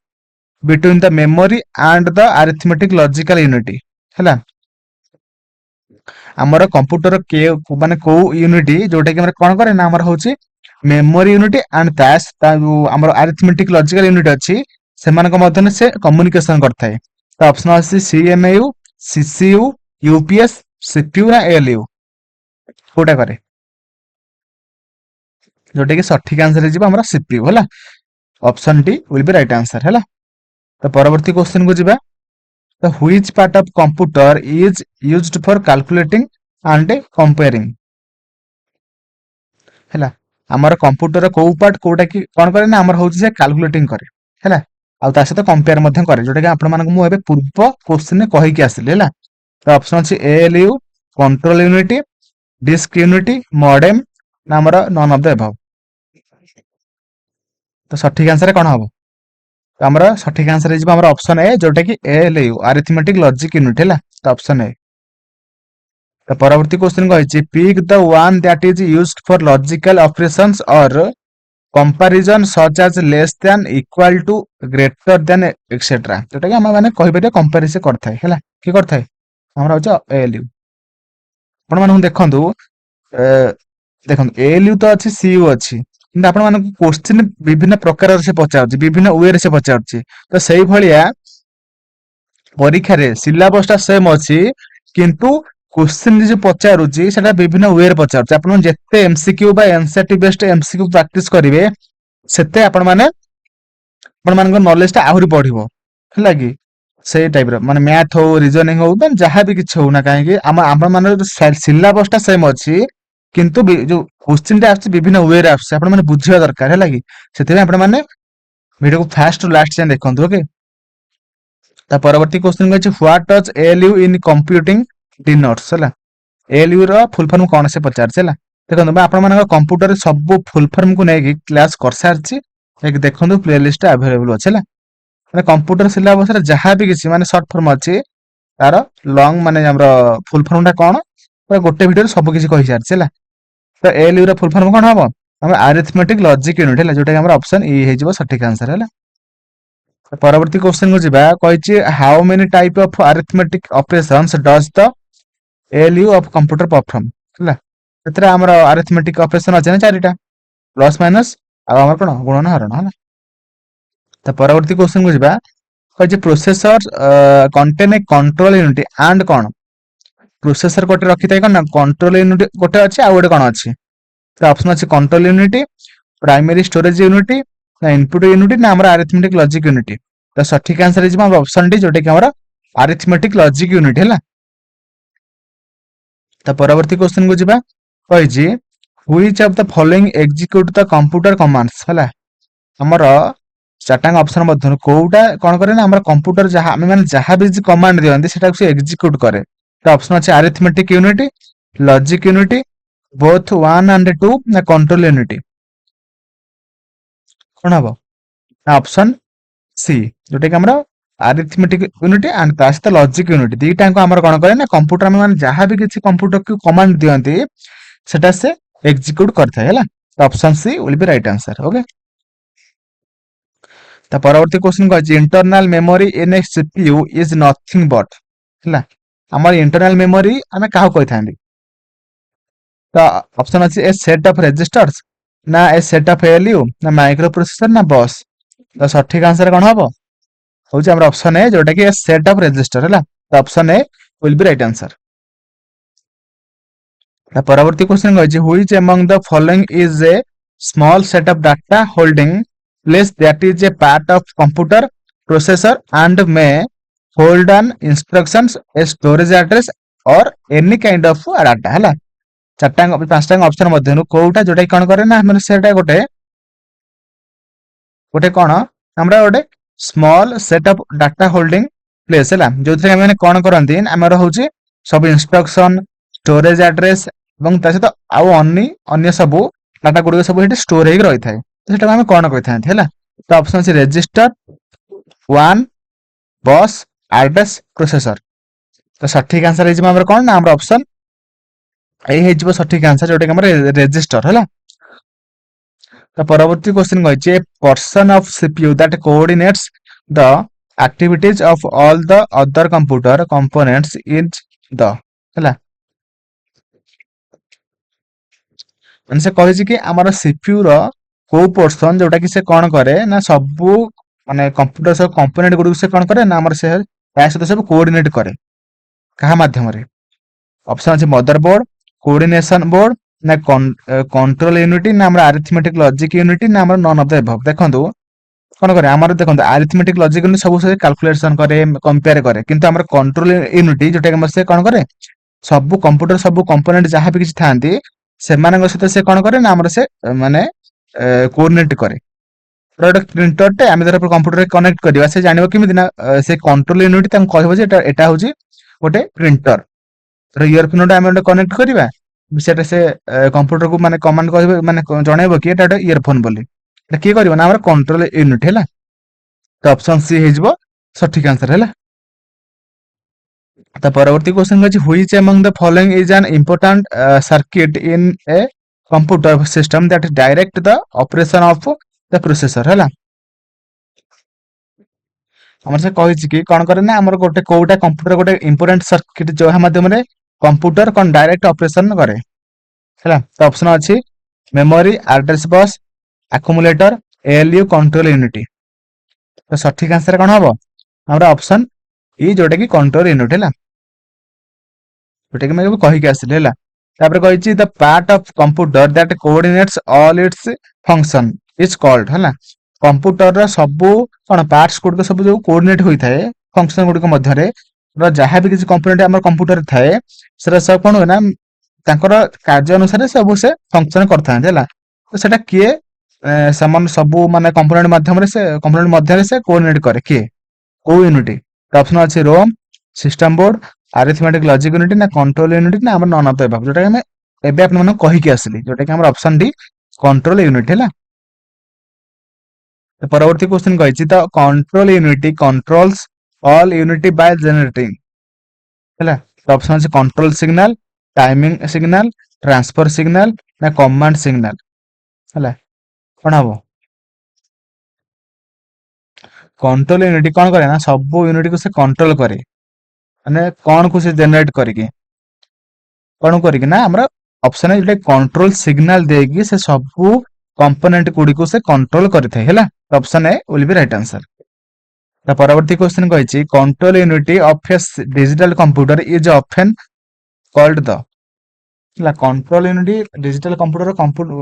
between the memory and the arithmetic logical unity ହେଲା। ଆମର କମ୍ପ୍ୟୁଟର ମାନେ କୋଉ ୟୁନିଟ ଯୋଉଟା କି ଆମର କଣ କରେ ନା ଆମର ହଉଛି ମେମୋରି ୟୁନିଟ ଆଣ୍ଡ ତା ଯୋଉ ଆମର ଆରିଥମେଟିକ ଲଜିକାଲ ୟୁନିଟ ଅଛି ସେମାନଙ୍କ ମଧ୍ୟରେ ସେ କମ୍ୟୁନିକେସନ କରିଥାଏ। ତ ଅପସନ ଅଛି ସିଏମୟୁ ସିସିୟୁ ୟୁପିଏସ୍ ସିପିୟୁ ନା ଏଏଲୟୁ କୋଉଟା କରେ ଯୋଉଟା କି ସଠିକ ଆନ୍ସର ହେଇଯିବ ଆମର ସିପିୟୁ ହେଲା। Option D will be right answer ହେଲା। ତ ପରବର୍ତ୍ତୀ କ୍ୱେଶ୍ଚିନ କୁ ଯିବା। The which part of computer is used for calculating and comparing ହେଲା। ଆମର କମ୍ପ୍ୟୁଟର କୋଉ ପାର୍ଟ କୋଉଟା କି କଣ କରେ ନା ଆମର ହଉଛି ସେ କାଲକୁଲେଟିଂ କରେ ହେଲା ଆଉ ତା ସହିତ କମ୍ପେୟାର ମଧ୍ୟ କରେ ଯୋଉଟା କି ଆପଣମାନଙ୍କୁ ମୁଁ ଏବେ ପୂର୍ବ କ୍ୱେଶ୍ଚିନରେ କହିକି ଆସିଲି ହେଲା। ତ ଅପସନ ଅଛି ଏଏଲୟୁ କଣ୍ଟ୍ରୋଲ ୟୁନିଟ ଡିସ୍କ ୟୁନିଟ ମଡେମ ନା ଆମର ନନ୍ ଅଫ ଦ ଏଭବ। ତ ସଠିକ ଆନ୍ସର କଣ ହବ? ତ ଆମର ସଠିକ ଆନ୍ସର ହେଇଯିବ ଆମର ଅପସନ ଏ ଯୋଉଟା କି ଏଏଲୟୁ ଆରିଥମେଟିକ ଲଜିକ ୟୁନିଟ ହେଲା। ତ ଅପସନ ଏ। ତ ପରବର୍ତ୍ତୀ କ୍ୱେଶ୍ଚିନ କହିଛି pick the one that is used for logical operations or comparison such as less than equal to greater than extra ଯୋଉଟା କି ଆମେ ମାନେ କହିପାରିବା କମ୍ପାରିଜନ କରିଥାଏ ହେଲା। କି କରିଥାଏ ଆମର ହଉଛି ଏଏଲୟୁ। ଆପଣ ମାନଙ୍କୁ ଦେଖନ୍ତୁ ଦେଖନ୍ତୁ ଏଏଲୟୁ ତ ଅଛି ସିୟୁ ଅଛି କିନ୍ତୁ ଆପଣ ମାନଙ୍କୁ କ୍ୱେଶ୍ଚିନ ବିଭିନ୍ନ ପ୍ରକାରର ସେ ପଚାରୁଛି ବିଭିନ୍ନ ୱେରେ ସେ ପଚାରୁଛି। ତ ସେଇଭଳିଆ ପରୀକ୍ଷାରେ ସିଲାବସ ଟା ସେମ ଅଛି କିନ୍ତୁ କ୍ୱେଶ୍ଚିନ ଯୋଉ ପଚାରୁଛି ସେଟା ବିଭିନ୍ନ ୱେରେ ପଚାରୁଛି। ଆପଣ ଯେତେ ଏମସିକ୍ୟୁ ବା ଏନସିଆରଟି ବେସ୍ଡ ଏମସିକ୍ୟୁ ପ୍ରାକ୍ଟିସ କରିବେ ସେତେ ଆପଣମାନଙ୍କ ନଲେଜ ଟା ଆହୁରି ବଢିବ ହେଲା କି। ସେଇ ଟାଇପର ମାନେ ମ୍ୟାଥ ହଉ ରିଜନିଂ ହଉ ବା ଯାହାବି କିଛି ହଉ ନା କାହିଁକି ଆମ ମାନଙ୍କର ସିଲାବସ ଟା ସେମ ଅଛି କିନ୍ତୁ ଯୋଉ କ୍ୱେଶ୍ଚିନ ଟା ଆସୁଛି ବିଭିନ୍ନ ୱେରେ ଆସୁଛି ଆପଣ ମାନେ ବୁଝିବା ଦରକାର ହେଲା କି। ସେଥିପାଇଁ ଆପଣ ମାନେ ଭିଡିଓକୁ ଫାଷ୍ଟ ରୁ ଲାଷ୍ଟ ଯାଏଁ ଦେଖନ୍ତୁ। ଓକେ, ତା ପରବର୍ତ୍ତୀ କ୍ୱେଶ୍ଚିନ ଅଛି ହ୍ୱାଟ ଡଜ୍ ଏଏଲୟୁ ଇନ କମ୍ପ୍ୟୁଟିଂ ଡିନୋଟ୍ସ ହେଲା। ଏଏଲୟୁ ର ଫୁଲ ଫର୍ମ କଣ ସେ ପଚାରିଛି ହେଲା। ଦେଖନ୍ତୁ ମୁଁ ଆପଣମାନଙ୍କ କମ୍ପ୍ୟୁଟରରେ ସବୁ ଫୁଲ ଫର୍ମକୁ ନେଇକି କ୍ଲାସ କରିସାରିଛି ଯାଇକି ଦେଖନ୍ତୁ ପ୍ଲେ ଲିଷ୍ଟ ଆଭେଲେବୁଲ ଅଛି ହେଲା। ମାନେ କମ୍ପ୍ୟୁଟର ସିଲାବସରେ ଯାହା ବି କିଛି ମାନେ ସର୍ଟ ଫର୍ମ ଅଛି तार लॉन्ग माने हमर फुल फॉर्म टा कोन पुरा गोटे वीडियो सब किछि कहि सारछि हैला तो एलयू रा फुल फॉर्म कोन हबो हमर अरिथमेटिक लॉजिक यूनिट हैला जोटा कि हमर ऑप्शन ई हे जिवो सटीक आंसर हैला परवर्ती क्वेश्चन को जिबा कहिछि how many type of arithmetic operations does the ALU of computer perform हैला एतरा हमर अरिथमेटिक ऑपरेशन अछि ना चारिटा प्लस माइनस आ हमर कोन गुणन हरण हैला तो परवर्ती क्वेश्चन को जिबा कहिछि processor contain a control unit and कोन प्रोसेसर गोटे रखि थाइ कोन कंट्रोल यूनिट गोटे अछि आ गोटे कोन अछि तो ऑप्शन अछि control unit primary storage unit ना इनपुट यूनिट ना हमरा अरिथमेटिक लॉजिक यूनिट तो सठिक आंसर इज हमर ऑप्शन डी जोटे कि हमरा अरिथमेटिक लॉजिक यूनिट हैला तो परवर्ती क्वेश्चन को जिबा कहिछि which of the following execute the computer commands हैला हमर चारटांग ऑप्शन मध्य कोउटा कोन करे ना हमर कंप्यूटर जहा हम माने जहा भी कमांड दियंती सेटा से एग्जीक्यूट करे तो ऑप्शन अछि arithmetic unit logic unit both 1 and 2 ना कंट्रोल यूनिट कोन हबो ना ऑप्शन सी जोटे कि हमरा अरिथमेटिक यूनिट एंड तास द लॉजिक यूनिट दीटा को हमर कोन करे ना कंप्यूटर में माने जहा भी किछि कंप्यूटर को कमांड दियंती सेटा से एग्जीक्यूट करथाय हैला तो option C will be right answer okay ता परवर्ती क्वेश्चन को internal memory in a CPU is nothing but हैला हमर इंटरनल मेमोरी हमें काहो कहि थांदी तो ऑप्शन अछि ए सेट ऑफ रजिस्टर्स ना ए सेट ऑफ एलयू ना माइक्रो प्रोसेसर ना बस तो सठिक आंसर कोन हबो होउछ हमर ऑप्शन ए जोटा कि ए सेट ऑफ रजिस्टर हैला तो option A will be right answer ता परवर्ती क्वेश्चन को which among the following is a small set of data holding place that is a part of computer processor and may hold an instructions a storage address or any kind of data हैला चारटा पांचटा option मध्यनु कोउटा जोटा कोन करे ना हम सेटा गोटे गोटे कोन हमरा गोटे small set of data holding place हैला जोथरे हम कोन करंती हमर होची सब इंस्ट्रक्शन स्टोरेज एड्रेस एवं ता सहित आउ अन्य सब डाटा गुडी सब हेटी स्टोर हेक रही थाए सेटा हम कोन कहि थांती हैला तो ऑप्शन अछि रजिस्टर 1 बस एड्रेस प्रोसेसर तो सठिक आंसर हे हमर कोन ना हमर ऑप्शन ए हे जिवो सठिक आंसर जोटे हमर रजिस्टर हैला तो परवर्ती क्वेश्चन कहिछि person of CPU that coordinates the activities of all the other computer components is the हैला मन से कहिछि कि हमर सीपीयू रो को पर्सन जोटा कि से कोन करे ना सबु माने कंप्यूटर सब कंपोनेंट गुडी से कोन करे ना हमर से ता सहित सब कोऑर्डिनेट करे कहा माध्यम रे ऑप्शन अछि मदरबोर्ड कोऑर्डिनेशन बोर्ड ना कंट्रोल यूनिट ना हमर अरिथमेटिक लॉजिक यूनिट ना हमर नन ऑफ द अबव देखंतु कोन करे हमर देखंतु अरिथमेटिक लॉजिक यूनिट सब से कैलकुलेशन करे कंपेयर करे किंतु हमर कंट्रोल यूनिट जोटा कि हमर से कोन करे सब कंप्यूटर सब कंपोनेंट जहां भी किछ थांती सेमानक सहित से कोन करे ना हमर से माने कोऑर्डिनेट करे प्रोडक्ट प्रिंटर टे आमे धर कंप्यूटर रे कनेक्ट करबा से जानिबो किमिति ना से कंट्रोल यूनिट तम कहबो जे एटा होची गोटे प्रिंटर तर इयरफोन टा आमे कनेक्ट करबा सेटा से कंप्यूटर को माने कमांड कहबो माने जणाइबो कि एटा इयरफोन बोली एटा की करबो ना हमर कंट्रोल यूनिट हैला तो ऑप्शन सी हे जिवो सठिक आंसर हैला तो परवर्ती क्वेश्चन अछि which among the following is an important circuit in a computer system that direct the operation of the processor हैला हमर से कहिछि कि कोन करे ना हमर गोटे कोउटा कंप्यूटर गोटे इंपोर्टेंट सर्किट जो हा माध्यम रे कंप्यूटर कोन डायरेक्ट ऑपरेशन करे हैला तो ऑप्शन अछि memory address bus accumulator ALU control unit तो सठिक आंसर कोन हबो हमरा ऑप्शन ई जोटे कि कंट्रोल यूनिट हैला जोटे कि मैं कहि के आसिल हैला तापर कहिछि the part of computer that coordinates all its function is called हैला कंप्यूटर रो सबु कोन पार्ट्स गुड सब जो कोऑर्डिनेट होई थाए फंक्शन गुड के मध्य रे रो जहां भी किछि कंपोनेंट हमर कंप्यूटर थाए सेरा सब कोन होना तांकर कार्य अनुसार सब से फंक्शन करथां हैला तो सेटा किए समान सबु माने कंपोनेंट माध्यम रे से कंपोनेंट मध्य रे से कोऑर्डिनेट करे किए को यूनिट ऑप्शन अछि ROM system board arithmetic logic unit ना कंट्रोल यूनिट ना हमर नन ऑफ द अबव जोटा हम एबे आपन मन कहि के आसली जोटा कि हमर ऑप्शन डी कंट्रोल यूनिट हैला तो परवर्ती क्वेश्चन कहिछि the control unit controls all unit by generating ହେଲା। ତ ଅପସନ ଅଛି control signal, timing signal, transfer signal ना कमांड सिग्नल। ହେଲା कौन हम कंट्रोल यूनिट कौन करे ना सब यूनिट को से कंट्रोल करे माने कौन को से जनरेट करके कौन करके ना हमरा ऑप्शन है जोटे कंट्रोल सिग्नल देगी से सब कंपोनेंट गुडी को से कंट्रोल करथे हैला। ऑप्शन है विल बी राइट आंसर। ता परवर्ती क्वेश्चन कहिछि control unit of a digital computer is often called the ହେଲା कंट्रोल यूनिट डिजिटल कंप्यूटर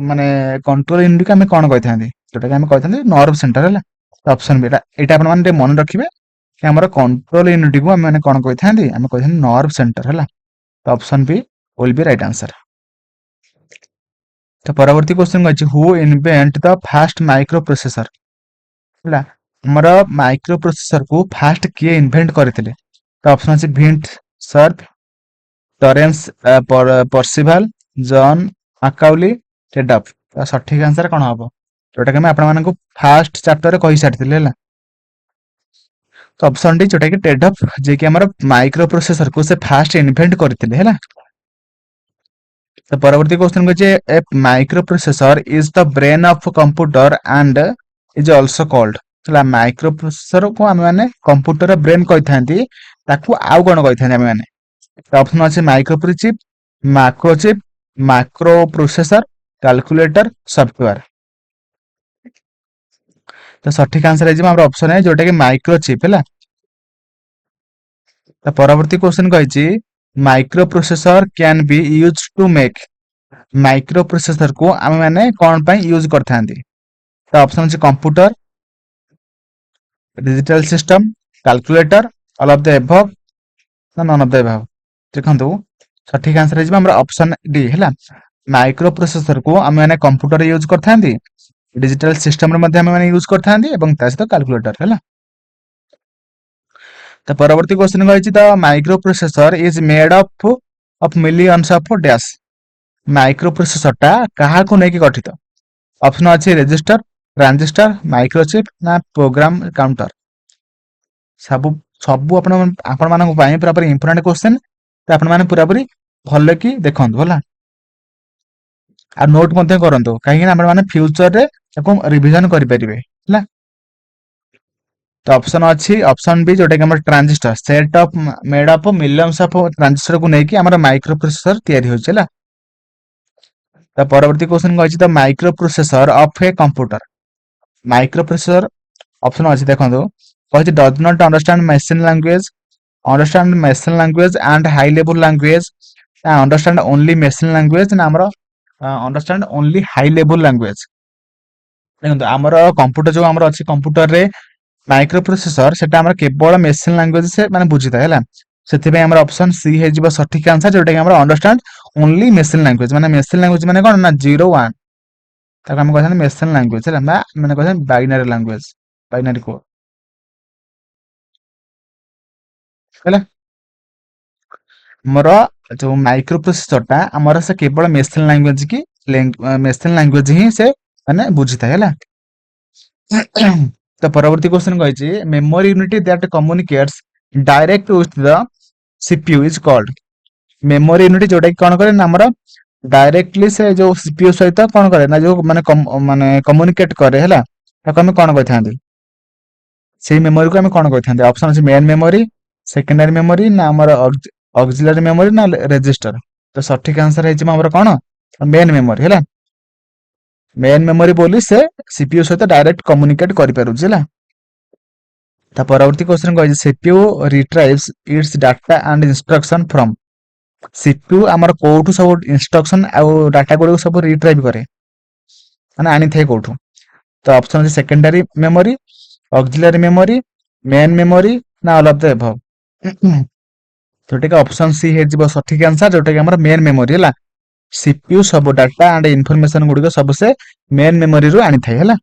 माने कंट्रोल यूनिट को हमें कौन कहथांदी जोटा कि हमें कहथांदी नर्व सेंटर हैला। ऑप्शन बी एटा अपन माने मन रखिबे कि हमर कंट्रोल यूनिट को हम माने कौन कहथांदी हमें कहथांदी नर्व सेंटर हैला। तो option B will be right answer. तो परवर्ती क्वेश्चन अछि who invent the fast micro processor हैला। हमर माइक्रो प्रोसेसर को फास्ट किए इन्वेंट करथिले। तो ऑप्शन अछि विंट सर्फ, टरेंस पर्सिवाल, जॉन अकाउली, टेडअप। तो सठिक आंसर कौन हम जोटा कि मैं आपण मानक फास्ट चैप्टर कहि सारथिले हैला। तो ऑप्शन डी जोटा कि टेडअप जे कि हमर माइक्रो प्रोसेसर को से फास्ट इन्वेंट करथिले हैला। तो परवर्ती क्वेश्चन को a microprocessor is the brain of computer and is also called हला। माइक्रो प्रोसेसर को हम माने कंप्यूटर ब्रेन कहि थांती ताकू आउ कोन कहि थांती हम माने। तो ऑप्शन अछि micro chip, macro chip, macro processor, calculator, software. तो सठिक आंसर है हमरा ऑप्शन है जोटा कि माइक्रो चिप हैला। तो परवर्ती क्वेश्चन कहिछि microprocessor can be used to make micro processor को हम माने कोन पय यूज करथांती। तो ऑप्शन अछि computer, digital system, calculator, all of the above ना नन ऑफ द एबव। देखंतु सठिक आंसर है हमरा ऑप्शन डी हैला। माइक्रो प्रोसेसर को हम माने कंप्यूटर यूज करथांती, डिजिटल सिस्टम रे मध्ये हम माने यूज करथांती एवं ता सहित कैलकुलेटर हैला। तो परवर्ती क्वेश्चन कहिछि the microprocessor is made of millions of dash micro processor टा कहा को नै कि गठित। ऑप्शन अछि रजिस्टर, ट्रांजिस्टर, माइक्रोचिप ना प्रोग्राम काउंटर। सब सब आपण मानक पय पूरा पूरी इंपोर्टेंट क्वेश्चन तो आपण माने पूरा पूरी भले कि देखंतु होला आ नोट मध्ये करंतु काहे कि आपण माने फ्यूचर रे एको रिवीजन करि परिबे होला। तो ऑप्शन अच्छी ऑप्शन बी जोटा कि हमर transistor set of made of millions of transistor को नै कि हमर माइक्रो प्रोसेसर तयारी होइछला। तो परवर्ती क्वेश्चन कहछि the microprocessor of a computer microprocessor option अछि देखंतु कहछि does not understand machine language and high level language understand only machine language ना हमर understand only high level language. देखंतु हमर कंप्यूटर जो हमर अछि कंप्यूटर रे माइक्रो प्रोसेसर सेटा हमर केवल मशीन लैंग्वेज से माने बुझिता हैला। सेति पे हमर ऑप्शन सी हे जिवो सठिक आंसर जोटा कि हमर अंडरस्टैंड ओनली मशीन लैंग्वेज माने कोन ना 0 1 ताको हम कहथान मशीन लैंग्वेज हैला माने कहथान बाइनरी लैंग्वेज बाइनरी कोड हैला। हमर जो माइक्रो प्रोसेसर टा हमर से केवल मशीन लैंग्वेज की मशीन लैंग्वेज ही से माने बुझिता हैला। तो परवर्ती क्वेश्चन कहिछि memory unit that communicates direct with the CPU is called memory unit जोटा कि कोन करे ना हमर डायरेक्टली से जो सीपीयू सहित कोन करे ना जो माने कम्युनिकेट करे हैला ताको हम कोन कहथांदी से मेमोरी को हम कोन कहथांदी। ऑप्शन अछि मेन मेमोरी, सेकेंडरी मेमोरी ना हमर ऑक्सिलरी मेमोरी ना रजिस्टर। तो सठिक आंसर है हमर कोन मेन मेमोरी हैला। मेन मेमोरी बोली से सीपीयू सहित डायरेक्ट कम्युनिकेट करि पारु छिला। ता परवर्ती क्वेश्चन कहि CPU रिट्राइव्स it's data and instruction from CPU हमर कोठु सब इंस्ट्रक्शन आ डाटा गुडो सब रिट्राइव करे माने आनी थे कोठु। तो ऑप्शन अछि secondary memory, auxiliary memory, main memory ना ऑल ऑफ द अबव। जोटा कि ऑप्शन सी हे जिवो सठिक आंसर जोटा कि हमर मेन मेमोरी हैला। सीपीयू सब डाटा एंड इन्फॉर्मेशन गुडी सब से मेन मेमोरी रो आनी थाए हैला।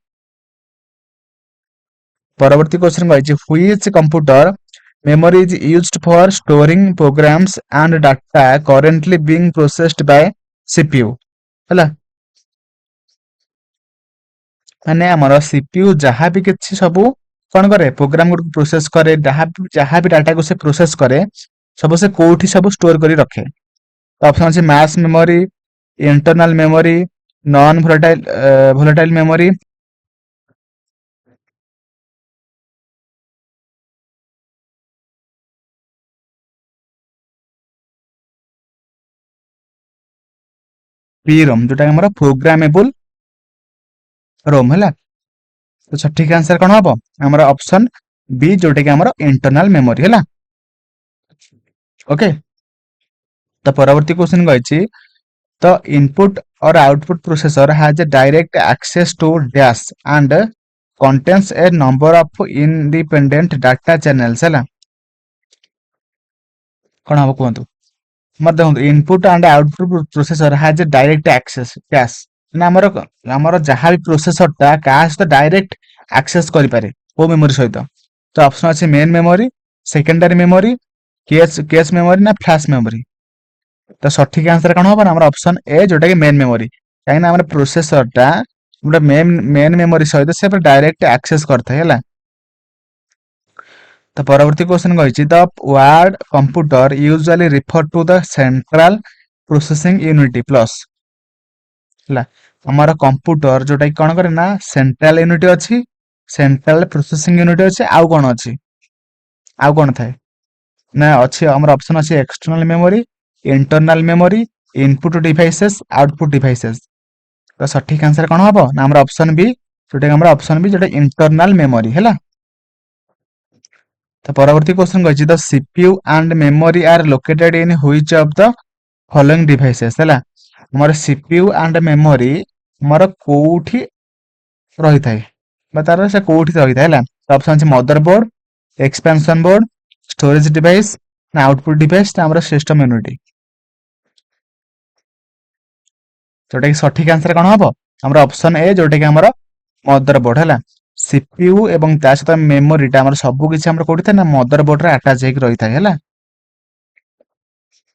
परवर्ती क्वेश्चन कहिछि which computer memory is used for storing programs and data currently being processed by CPU हैला। माने हमर सीपीयू जहाँ भी किछि सब कोन करे प्रोग्राम को प्रोसेस करे जहाँ भी डाटा को से प्रोसेस करे सब से कोठी सब स्टोर करी रखे। तो ऑप्शन अछि mass memory, internal memory, non volatile memory, PROM जोटा हमर प्रोग्रामेबल रोम है। तो सठिक आंसर कौन हम आमर ऑप्शन बी जोटा कि आमर इंटरनल मेमोरी है। ओके, तो परवर्ती क्वेश्चन कही the input or output processor has a direct access to dash and contains a number of independent data channels है। कौन हम कहतु मत देखो input and output processor has a direct access dash ना आमर जहाँ भी प्रोसेसर टा क्या सहित डायरेक्ट एक्सेस करि पारे को मेमोरी सहित। तो ऑप्शन अच्छे main memory, secondary memory, cache memory ना फ्लैश मेमोरी। तो सठिक आंसर कौन हम आम ऑप्शन ए जोटा कि मेन मेमोरी कहीं प्रोसेसर टा गोटे मेन मेमोरी सहित से डायरेक्ट एक्सेस करता है। तो परवर्ती क्वेश्चन कही the word computer usually refer to the central processing unit plus है। हमारा कंप्यूटर जोटा कि कौन करे ना सेंट्रल यूनिट अच्छी, सेंट्रल प्रोसेसिंग यूनिट अच्छे, आउ कौन अच्छी आउ कौन थाए ना अच्छी हमर ऑप्शन अच्छी external memory, internal memory, input devices, output devices. तो सठिक आंसर कौन हम ना हमर ऑप्शन बी जोटा ऑप्शन बी जोटा इंटरनल मेमोरी है। तो परवर्ती क्वेश्चन कही the CPU and memory are located in which of the following devices है। हमर सीपीयू एंड मेमोरी हमर कोठी रही थाए तार से कोठी रही थाए है। तो ऑप्शन अछि motherboard, expansion board, storage device ना आउटपुट डिवाइस ना हमर सिस्टम यूनिट। जोटा कि सठिक आंसर कौन हम हमर ऑप्शन ए जोटा कि हमर मदरबोर्ड है। सीपीयू एवं ता सहित मेमोरीटा हमर सब किछि हमर कोठी थाए ना मदरबोर्ड रे अटैच हेक रही थाए है।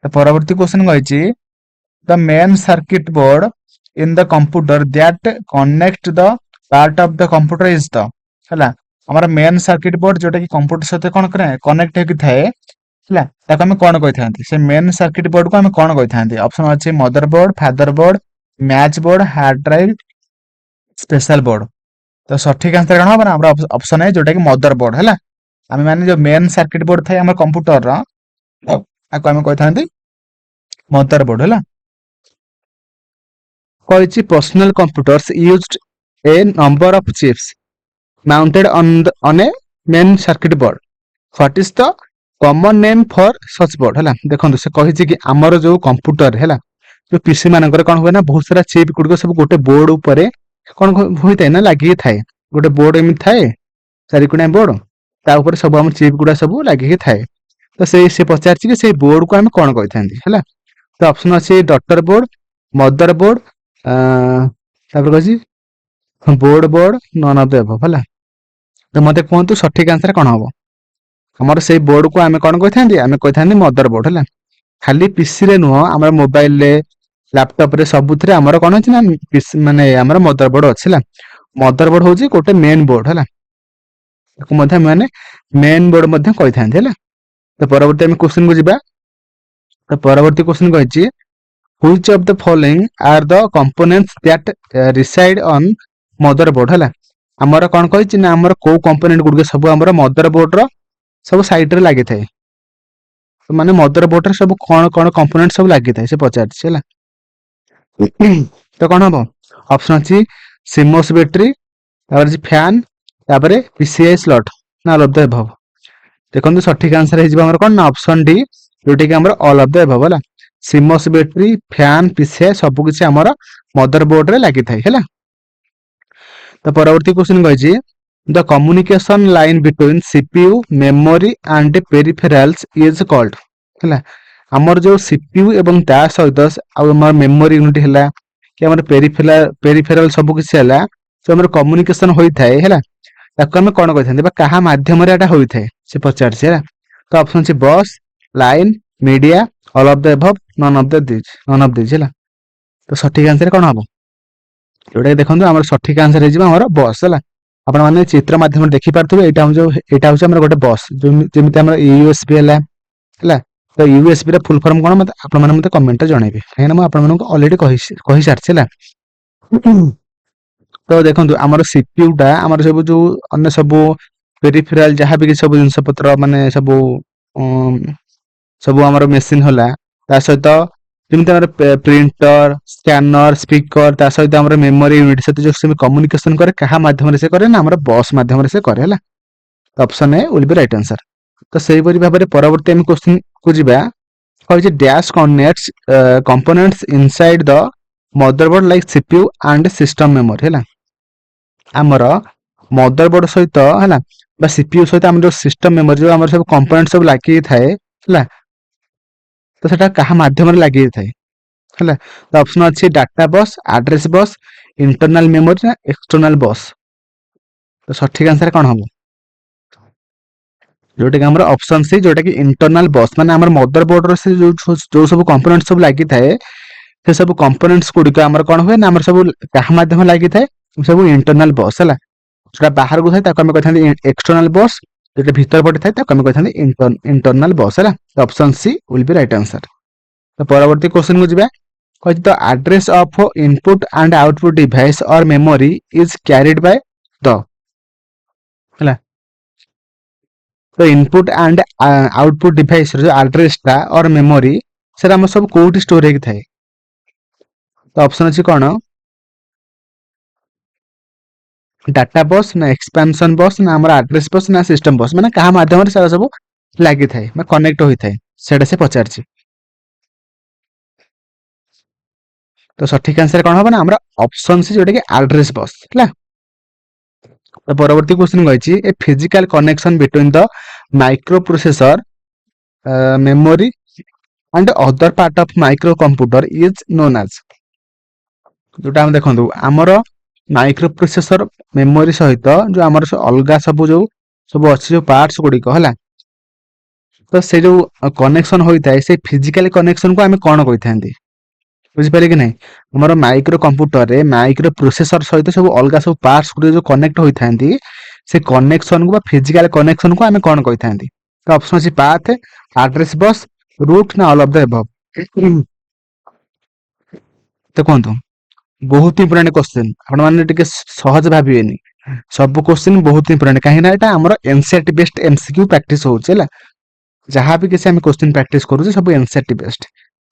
तो परवर्ती क्वेश्चन कही the main circuit board in the computer that connect the part of the computer is the है। हमारा मेन सर्किट बोर्ड जोटा कि कंप्यूटर सहित कौन करे कनेक्ट हेक थाए है ताको हम कौन कहि थांती से मेन सर्किट बोर्ड को हम कौन कहि थांती। ऑप्शन अछि motherboard, father board, match board, hard drive, special board. तो सठिक आंसर कौन हम हमरा ऑप्शन है जोटा कि मदरबोर्ड है। आम माने जो मेन सर्किट बोर्ड थाए हमर कंप्यूटर रो आको हम कहि थांती मदरबोर्ड है। कही personal computers used A number of chips mounted on a main circuit board. What is the common name for such board है। देखो से कही कि आमर जो कंप्यूटर है जो पीसी मानकर कौन हुए ना बहुत सारा चिप गुड़िक सब गोटे बोर्ड उपरे कौन होता है ना लगे थाए गोटे बोर्ड एमती थाए चारिकोणिया बोर्ड ता ऊपर सब आम चिप गुड़ा सब लगे थाए। तो से पचार कि से बोर्ड को आम कौन कही था। तो ऑप्शन अच्छे daughter board, mother board, board board none of the above है। तो मत कहतु सठिक आंसर कौन हम हमारे से बोर्ड को आम कौन कही आम कही मदर बोर्ड है। खाली पीसी रे नुह आम मोबाइल रे लैपटॉप रे सबुथ आमर कौन अच्छी ना माने आमर मदर बोर्ड अच्छी है। मदर बोर्ड हूँ गोटे मेन बोर्ड है मैंने मेन बोर्ड कही था। तो परवर्ती आम क्वेश्चन को जीवा। तो परवर्ती क्वेश्चन कही which of the following are the components that reside on motherboard है। आमर कौन कही ना आमर को कंपोनेंट गुड़िक सब आमर मदरबोर्ड रो सब साइड रे लगी थाए। तो माने मदरबोर्ड रे सब कौन कौन कंपोनेंट सब लगी थाए से पचार है। तो कौन हम ऑप्शन अच्छी CMOS battery fan PCI slot ना ऑल ऑफ द अबव। देखो सठिक आंसर है कौन ना ऑप्शन डी जोटा कि ऑल ऑफ द अबव है। सिमोस बैटरी फैन पीसीआई सब किसी आमर मदरबोर्ड रे लगी थाए है। तो परवर्ती क्वेश्चन कही the communication line between CPU memory and peripherals is called है। आमर जो सीपीयू एवं ता सहित आमर मेमोरी यूनिट है कि आमर पेरिफेराल सब किसी है जो आमर कम्युनिकेशन होता है ताको आम कौन कही था क्या माध्यम होता है से पचार है। तो ऑप्शन अच्छे bus, line, media, all of the above, none of this है। तो सठिक आंसर कौन हम जोटा देखो आम सठिक आंसर है बस है। आपण मैंने चित्र माध्यम देखी पारे यहाँ हूँ गोटे बस जमी यूएसबी है ତ यूएसबी ର ଫୁଲ ଫର୍ମ କଣ ମତେ ଆପଣ ମାନେ ମତେ କମେଣ୍ଟ ରେ ଜଣେଇବେ, କାହିଁକିନା ମୁଁ ଆପଣମାନଙ୍କୁ ଅଲରେଡି କହି ସାରିଛି ହେଲା। ତ ଦେଖନ୍ତୁ ଆମର ସିପିୟୁ ଟା ଆମର ସବୁ ଯୋଉ ଅନ୍ୟ ସବୁ ପେରିଫେରାଲ ଯାହା ବି କିଛି ସବୁ ଜିନିଷ ପତ୍ର ମାନେ ସବୁ ସବୁ ଆମର ମେସିନ ହେଲା, ତା ସହିତ ଯେମିତି ଆମର ପ୍ରିଣ୍ଟର, ସ୍କାନର, ସ୍ପିକର, ତା ସହିତ ଆମର ମେମୋରି ୟୁନିଟ ସହିତ ଯୋଉ କମ୍ୟୁନିକେସନ କରେ କାହା ମାଧ୍ୟମରେ ସେ କରେ ନା ଆମର ବସ୍ ମାଧ୍ୟମରେ ସେ କରେ ହେଲା। Option A will be right answer. ତ ସେଇପରି ଭାବରେ ପରବର୍ତ୍ତୀ ଆମେ କ୍ୱେଶ୍ଚିନ୍ କୁ ଯିବା। କହିଛି dash components inside the motherboard like CPU and system memory ହେଲା। ଆମର ମଦରବୋର୍ଡ ସହିତ ହେଲା ବା ସିପିୟୁ ସହିତ ଆମର ଯୋଉ ସିଷ୍ଟମ ମେମୋରି ଯୋଉ ଆମର ସବୁ କମ୍ପୋନେଣ୍ଟ ସବୁ ଲାଗିକି ଥାଏ ହେଲା, ତ ସେଟା କାହା ମାଧ୍ୟମରେ ଲାଗିକି ଥାଏ ହେଲା। ତ ଅପସନ ଅଛି data bus, address bus, internal memory ନା ଏକ୍ସଟର୍ନାଲ ବସ୍। ତ ସଠିକ ଆନ୍ସର କଣ ହବ? ଯୋଉଟା କି ଆମର ଅପସନ ସି, ଯୋଉଟା କି ଇଣ୍ଟରନାଲ ବସ୍। ମାନେ ଆମର ମଦର ବୋର୍ଡ ର ସେ ଯୋଉ ସବୁ କମ୍ପୋନେଣ୍ଟ ସବୁ ଲାଗିଥାଏ, ସେ ସବୁ କମ୍ପୋନେଣ୍ଟସ୍ ଗୁଡିକ ଆମର କଣ ହୁଏ ନା ଆମର ସବୁ କାହା ମାଧ୍ୟମରେ ଲାଗିଥାଏ, ସବୁ ଇଣ୍ଟରନାଲ ବସ୍ ହେଲା। ଯୋଉଟା ବାହାରକୁ ଥାଏ ତାକୁ ଆମେ କହିଥାନ୍ତି ଏକ୍ସଟର୍ନାଲ ବସ୍, ଯୋଉଟା ଭିତର ପଟେ ଥାଏ ତାକୁ ଆମେ କହିଥାନ୍ତି ଇଣ୍ଟରନାଲ ବସ୍ ହେଲା। Option C will be right answer. ତ ପରବର୍ତ୍ତୀ କ୍ୱେଶ୍ଚନ କୁ ଯିବା। କହିଛି the address of input and output device or memory is carried by the ହେଲା। ତ ଇନପୁଟ ଆଣ୍ଡ ଆଉଟପୁଟ ଡିଭାଇସ ର ଯୋଉ ଆଡ୍ରେସ ଟା ଅର ମେମୋରି ସେଟା ଆମର ସବୁ କୋଉଠି ଷ୍ଟୋର ହେଇକି ଥାଏ? ତ ଅପସନ ଅଛି କଣ? ଡାଟା ବସ୍ ନା ଏକ୍ସପାନସନ ବସ୍ ନା ଆମର ଆଡ୍ରେସ ବସ୍ ନା ସିଷ୍ଟମ ବସ୍, ମାନେ କାହା ମାଧ୍ୟମରେ ସେଟା ସବୁ ଲାଗିଥାଏ ବା କନେକ୍ଟ ହୋଇଥାଏ ସେଇଟା ସେ ପଚାରିଛି। ତ ସଠିକ ଆନ୍ସର କଣ ହବ ନା ଆମର ଅପସନ ସି, ଯୋଉଟା କି ଆଡ୍ରେସ ବସ୍ ହେଲା। ତ ପରବର୍ତ୍ତୀ କ୍ୱେଶ୍ଚନ କହିଛି a physical connection between the micro processor memory and other part of micro computer is known as। ଯୋଉଟା ଆମେ ଦେଖନ୍ତୁ ଆମର ମାଇକ୍ରୋ ପ୍ରୋସେସର ମେମୋରି ସହିତ ଯୋଉ ଆମର ଅଲଗା ସବୁ ଯୋଉ ସବୁ ଅଛି ଯୋଉ ପାର୍ଟସ ଗୁଡିକ ହେଲା, ତ ସେ ଯୋଉ କନେକ୍ସନ ହୋଇଥାଏ ସେଇ ଫିଜିକାଲି କନେକ୍ସନ କୁ ଆମେ କଣ କହିଥାନ୍ତି? ବୁଝିପାରିଲେ କି ନାହିଁ? ଆମର ମାଇକ୍ରୋ କମ୍ପ୍ୟୁଟରରେ ମାଇକ୍ରୋ ପ୍ରୋସେସର ସହିତ ସବୁ ଅଲଗା ସବୁ ପାର୍ଟସ ଗୁଡିକ ଯୋଉ କନେକ୍ଟ ହୋଇଥାନ୍ତି, ସେ କନେକ୍ସନକୁ ବା ଫିଜିକାଲ କନେକ୍ସନକୁ ଆମେ କଣ କହିଥାନ୍ତି? ତ ଅପସନ ଅଛି ପାଥ, ଆଡ୍ରେସ ବସ୍, ରୁଟ ନା ଅଲ ଅଫ ଦ ଏଭବ। ତ କୁହନ୍ତୁ। ବହୁତ ଇମ୍ପୋର୍ଟାଣ୍ଟ କ୍ୱେଶ୍ଚିନ୍, ଆପଣ ମାନେ ଟିକେ ସହଜ ଭାବିବେନି। ସବୁ କ୍ୱେଶ୍ଚିନ୍ ବହୁତ ଇମ୍ପୋର୍ଟାଣ୍ଟ, କାହିଁକି ନା ଏଟା ଆମର ଏନସିଇଆରଟି ବେସ୍ଡ ଏମସିକ୍ୟୁ ପ୍ରାକ୍ଟିସ ହଉଛି ହେଲା। ଯାହା ବି କିଛି ଆମେ କ୍ୱେଶ୍ଚିନ୍ ପ୍ରାକ୍ଟିସ କରୁଛୁ ସବୁ ଏନସିଇଆରଟି ବେସ୍ଡ।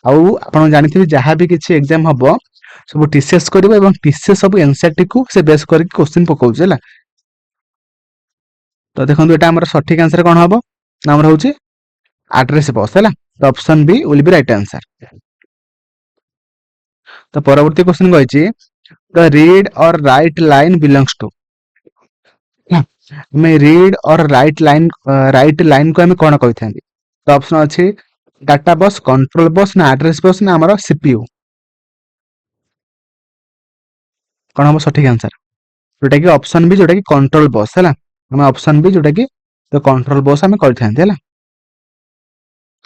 ଆଉ ଆପଣ ଜାଣିଥିବେ ଯାହା ବି କିଛି ଏକ୍ସାମ ହବ ସବୁ ଟିସିଏସ୍ କରିବ ଏବଂ ଟିସିଏସ୍ ସବୁ ଏନସିଇଆରଟି କୁ ସେ ବେସ୍ କରିକି କ୍ୱେଶ୍ଚିନ୍ ପକଉଛି ହେଲା। ତ ଦେଖନ୍ତୁ ଏଟା ଆମର ସଠିକ ଆନ୍ସର କଣ ହବ ନା ଆମର ହଉଛି ଆଡ୍ରେସ ବସ୍ ହେଲା। ତ option B will be right answer. ତ ପରବର୍ତ୍ତୀ କ୍ୱେଶ୍ଚିନ୍ କହିଛି the read or write line belongs to. ଆମେ ରିଡ୍ ଅର୍ ରାଇଟ୍ ଲାଇନ୍ କୁ ଆମେ କଣ କହିଥାନ୍ତି? ତ ଅପସନ ଅଛି ଡାଟା ବସ୍, କଣ୍ଟ୍ରୋଲ ବସ୍ ନା ଆଡ୍ରେସ ବସ୍ ନା ଆମର ସିପିୟୁ। କଣ ହବ ସଠିକ ଆନ୍ସର? ଯୋଉଟା କି ଅପସନ ବି, ଯୋଉଟା କି କଣ୍ଟ୍ରୋଲ ବସ୍ ହେଲା। ଆମେ ଅପସନ ବି ଯୋଉଟା କି କଣ୍ଟ୍ରୋଲ ବସ୍ ଆମେ କରିଥାନ୍ତି ହେଲା।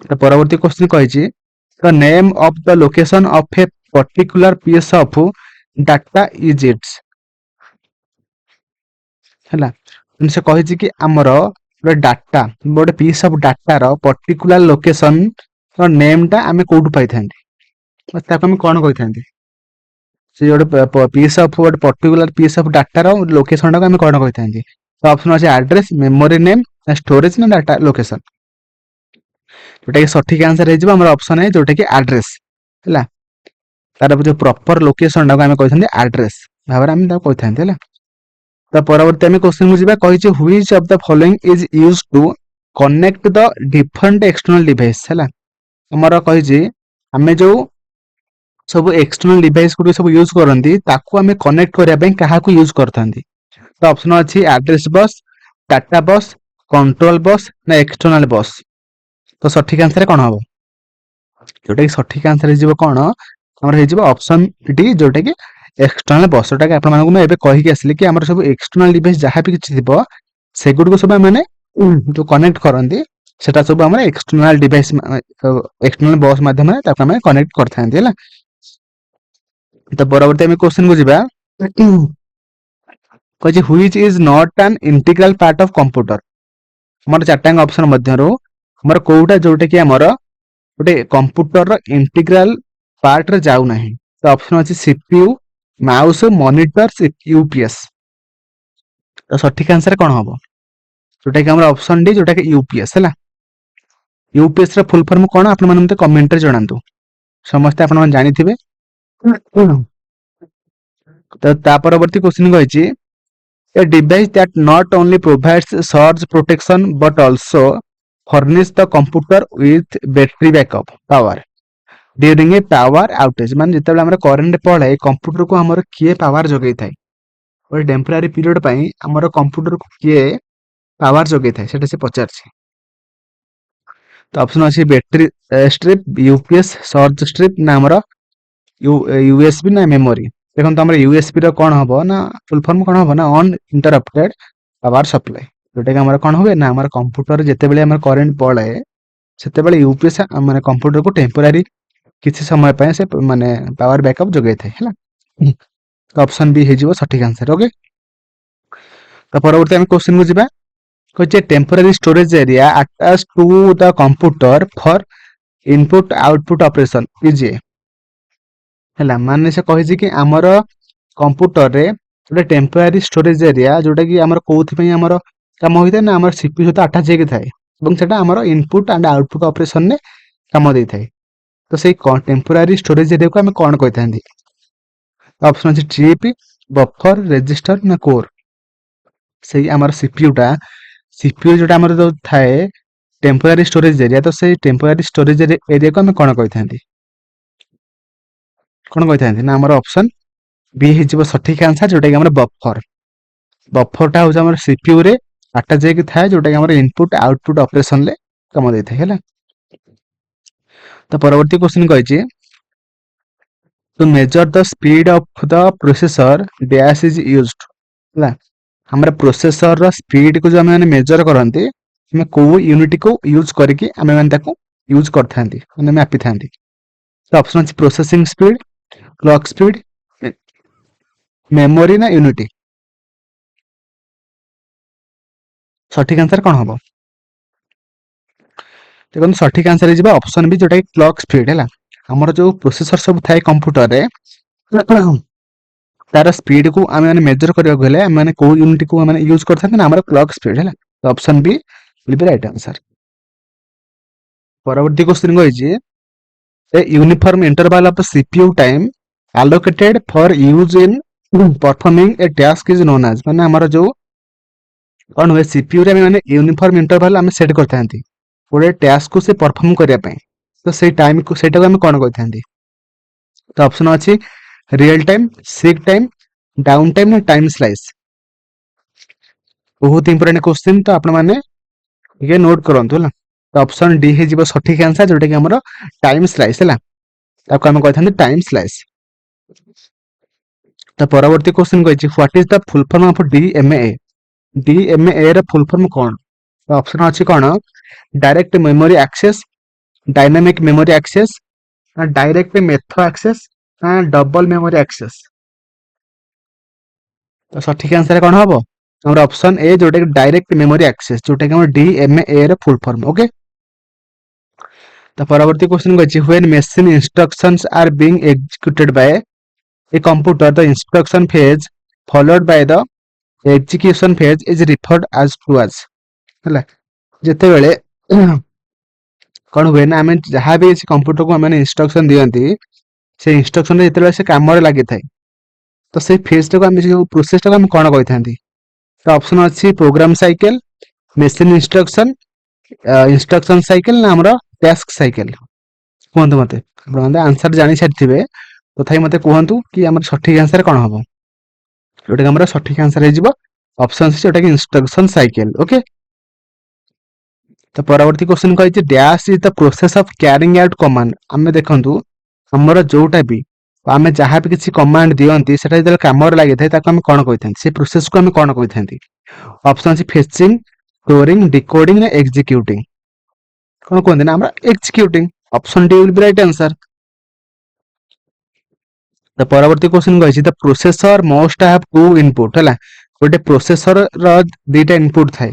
ତ ପରବର୍ତ୍ତୀ କ୍ୱେଶ୍ଚିନ୍ କହିଛି the name of the location of a particular piece of data is its ହେଲା। ସେ କହିଛି କି ଆମର ଗୋଟେ ଡାଟା, ଗୋଟେ ପିସ୍ ଅଫ ଡାଟାର ପର୍ଟିକୁଲାର ଲୋକେସନ ନେମ୍ ଟା ଆମେ କୋଉଠୁ ପାଇଥାନ୍ତି, ତାକୁ ଆମେ କଣ କହିଥାନ୍ତି? ସେ ଗୋଟେ ପିସ୍ ଅଫ ଗୋଟେ ପର୍ଟିକୁଲାର ପିସ୍ ଅଫ ଡାଟାର ଲୋକେସନ ଟାକୁ ଆମେ କଣ କହିଥାନ୍ତି? ତ ଅପସନ ଅଛି ଆଡ୍ରେସ, ମେମୋରି ନେମ୍ ନା ଷ୍ଟୋରେଜ ନା ଡାଟା ଲୋକେସନ। ଯୋଉଟା କି ସଠିକ ଆନ୍ସର ହେଇଯିବ ଆମର ଅପସନ ଏ, ଯୋଉଟା କି ଆଡ୍ରେସ ହେଲା। ତାର ଯୋଉ ପ୍ରପର ଲୋକେସନ ଟାକୁ ଆମେ କହିଥାନ୍ତି ଆଡ୍ରେସ ଭାବରେ ଆମେ ତାକୁ କହିଥାନ୍ତି ହେଲା। ତ ପରବର୍ତ୍ତୀ ଆମେ କ୍ୱେଶ୍ଚିନ୍ କୁ ଯିବା। କହିଛି which of the following is used to connect the different external device ହେଲା। ଆମର କହିଛି ଆମେ ଯୋଉ ସବୁ ଏକ୍ସଟର୍ନାଲ ଡିଭାଇସ ଗୁଡିକ ସବୁ ୟୁଜ୍ କରନ୍ତି ତାକୁ ଆମେ କନେକ୍ଟ କରିବା ପାଇଁ କାହାକୁ ୟୁଜ୍ କରିଥାନ୍ତି? ତ ଅପସନ ଅଛି address bus, data bus, control bus ନା ଏକ୍ସଟର୍ନାଲ ବସ୍। ତ ସଠିକ ଆନ୍ସର କଣ ହବ? ଯୋଉଟା କି ସଠିକ ଆନ୍ସର ହେଇଯିବ କଣ ଆମର ହେଇଯିବ ଅପସନ ଡି, ଯୋଉଟା କି ଏକ୍ସଟର୍ନାଲ ବସ୍। ଯୋଉଟା କି ଆପଣମାନଙ୍କୁ ମୁଁ ଏବେ କହିକି ଆସିଲି କି ଆମର ସବୁ ଏକ୍ସଟର୍ନାଲ ଡିଭାଇସ ଯାହା ବି କିଛି ଥିବ ସେଗୁଡିକୁ ସବୁ ମାନେ ଯୋଉ କନେକ୍ଟ କରନ୍ତି ସେଟା ସବୁ ଆମର ଏକ୍ସଟର୍ନାଲ ଡିଭାଇସ, ଏକ୍ସଟର୍ନାଲ ବସ୍ ମାଧ୍ୟମରେ ତାକୁ ଆମେ କନେକ୍ଟ କରିଥାନ୍ତି ହେଲା। ତ ପରବର୍ତ୍ତୀ ଆମେ କ୍ୱେଶ୍ଚିନ୍ କୁ ଯିବା। କହିଛି ହୁଇଚ୍ ଇଜ ନଟ୍ ଆନ୍ ଇଣ୍ଟିଗ୍ରାଲ ପାର୍ଟ ଅଫ କମ୍ପ୍ୟୁଟର। ଆମର ଚାରିଟାଙ୍କ ଅପସନ ମଧ୍ୟରୁ ଆମର କୋଉଟା ଯୋଉଟା କି ଆମର गोटे कंप्यूटर इंटीग्राल पार्ट रे जाऊ नाही तो ऑप्शन अछि सीपीयू माउस मॉनिटर यूपीएस तो सठिक आंसर कौन हम जोटा कि हमर ऑप्शन डी जोटा कि यूपीएस है यूपीएस रे फुल फॉर्म कौन आपण माने मते कमेंट रे जणांतु समस्त आपण माने जानि थिबे तो ता परवर्ती question कहिछि a device that not only provides surge protection but also furnish the computer with battery backup power during a power outage मान जेतेबेले हमर करंट पळे कंप्यूटर को हमर किए पावर जोगै थाय और टेम्पररी पीरियड पई हमर कंप्यूटर को किए पावर जोगै थाय सेटा से पचार छी तो ऑप्शन अछि battery strip UPS surge strip ना हमर यूएसबी ना मेमोरी देखो तो हमर यूएसबी रो कोन हबो ना फुल फॉर्म कोन हबो ना अनइंटरप्टेड पावर सप्लाई जोटा कि हमर कोन होबे ना हमर कंप्यूटर जेतेबेले हमर करंट पळे सेतेबेले यूपीएस माने कंप्यूटर को टेम्पररी किछि समय पय से माने पावर बैकअप जोगै थाय हैला तो ऑप्शन बी हे जिवो सठिक आंसर ओके तो परवर्ती हम क्वेश्चन को जिबा कहचे temporary storage area attach to the computer for input output operation is हैला माने से कहि कि हमर कंप्यूटर रे जोटा टेम्पररी स्टोरेज एरिया जोटा कि हमर कोथि पय हमर काम होइते ना हमर सीपीयू सहित अटैच हेके थाए ଏବଂ सेटा हमर इनपुट एंड आउटपुट ऑपरेशन ने काम देइ थाए तो सेई टेम्पररी स्टोरेज एरिया को हम कोन कहिथांदी ऑप्शन अछि टीपी बफर रजिस्टर ना कोर सेई हमर सीपीयू जोटा हमर जो थाए टेम्पररी स्टोरेज एरिया तो सेई टेम्पररी स्टोरेज एरिया को हम कोन कहिथांदी ना हमर ऑप्शन बी हे जिवो सठिक आंसर जोटा कि हमर बफर बफरटा हो हमर सीपीयू रे अटैच हेके थाए जोटा कि हमर इनपुट आउटपुट ऑपरेशन ले काम देइ थाए हैला तो परवर्ती question कहिछि to measure the speed of the processor dash is used ହେଲା हमर प्रोसेसर रो स्पीड को जो हम मेजर करंती हम को यूनिट को यूज करके हम माने ताको यूज करथांती माने मैपी थांती तो ऑप्शन अछि processing speed clock speed memory ना यूनिटी सठिक आंसर कोन हबो देखो सठिक आंसर हे ऑप्शन बी जोटा क्लॉक स्पीड है हमर जो प्रोसेसर सब थाए कंप्यूटर रे तार स्पीड को आम मेजर करबा गले हम माने को यूनिट को हम यूज करथान ना हमर क्लॉक स्पीड है तो option B will be right answer परवर्ती क्वेश्चन कहिछि a uniform interval of CPU time allocated for use in performing a task is known as माने हमर जो कोन होय सीपीयू रे माने यूनिफॉर्म इंटरवल हम सेट करथांती गोटे टास्क को से परफॉर्म करिया पय तो सेई टाइम को सेटा को हम कोन कहिथांती तो ऑप्शन अछि real time seek time down time ना टाइम स्लाइस बहुत इंपोर्टेंट क्वेश्चन तो आपण माने ये नोट करंतु होला तो ऑप्शन डी हे जिवो सठिक आंसर जोटा कि हमर टाइम स्लाइस हैला ताको हम कहिथांती टाइम स्लाइस तो परवर्ती क्वेश्चन कहिछि what is the full form of DMA रे फुल फॉर्म कोन तो ऑप्शन अछि कोन direct memory access dynamic memory access direct method access double memory access तो सठिक आंसर कोन हबो हमर ऑप्शन ए जोटा कि डायरेक्ट मेमोरी एक्सेस जोटा कि हमर डीएमए रे फुल फॉर्म ओके तो परवर्ती क्वेश्चन कहिछि when machine instructions are being executed by a computer the instruction phase followed by the execution phase is referred as to as हैला जेते बेले कोन होय ना हम जहां भी कंप्यूटर को हम इंस्ट्रक्शन दियंती से इंस्ट्रक्शन जेते बेले से काम रे लागि थाय तो से फेज को हम प्रोसेस को हम कोन कहिथांती तो ऑप्शन अछि program cycle machine instruction instruction cycle ना हमरो टास्क साइकिल कोहंतु मते आपण आंसर जानि छथिबे तथाई मते कोहंतु कि हमर सठिक आंसर कोन हबो जोटा हमर सठिक आंसर हे जिवो ऑप्शन से जोटा कि इंस्ट्रक्शन साइकिल ओके तो परवर्ती क्वेश्चन कहिछि dash is the process of carrying out command हमें देखंतु हमर जोटा भी आमे जहाँ भी किसी कमांड दियंती सेटा जदि काम रे लागि थाय ताको हम कोन कहिथांती से प्रोसेस को हम कोन कहिथांती ऑप्शन अछि फेचिंग स्टोरिंग डिकोडिंग ना एग्जीक्यूटिंग कोन कोन ना हमरा executing option D will be right answer तो परवर्ती क्वेश्चन कहिछि the processor must have two input हैला गोटे प्रोसेसर रो दुटा इनपुट थाय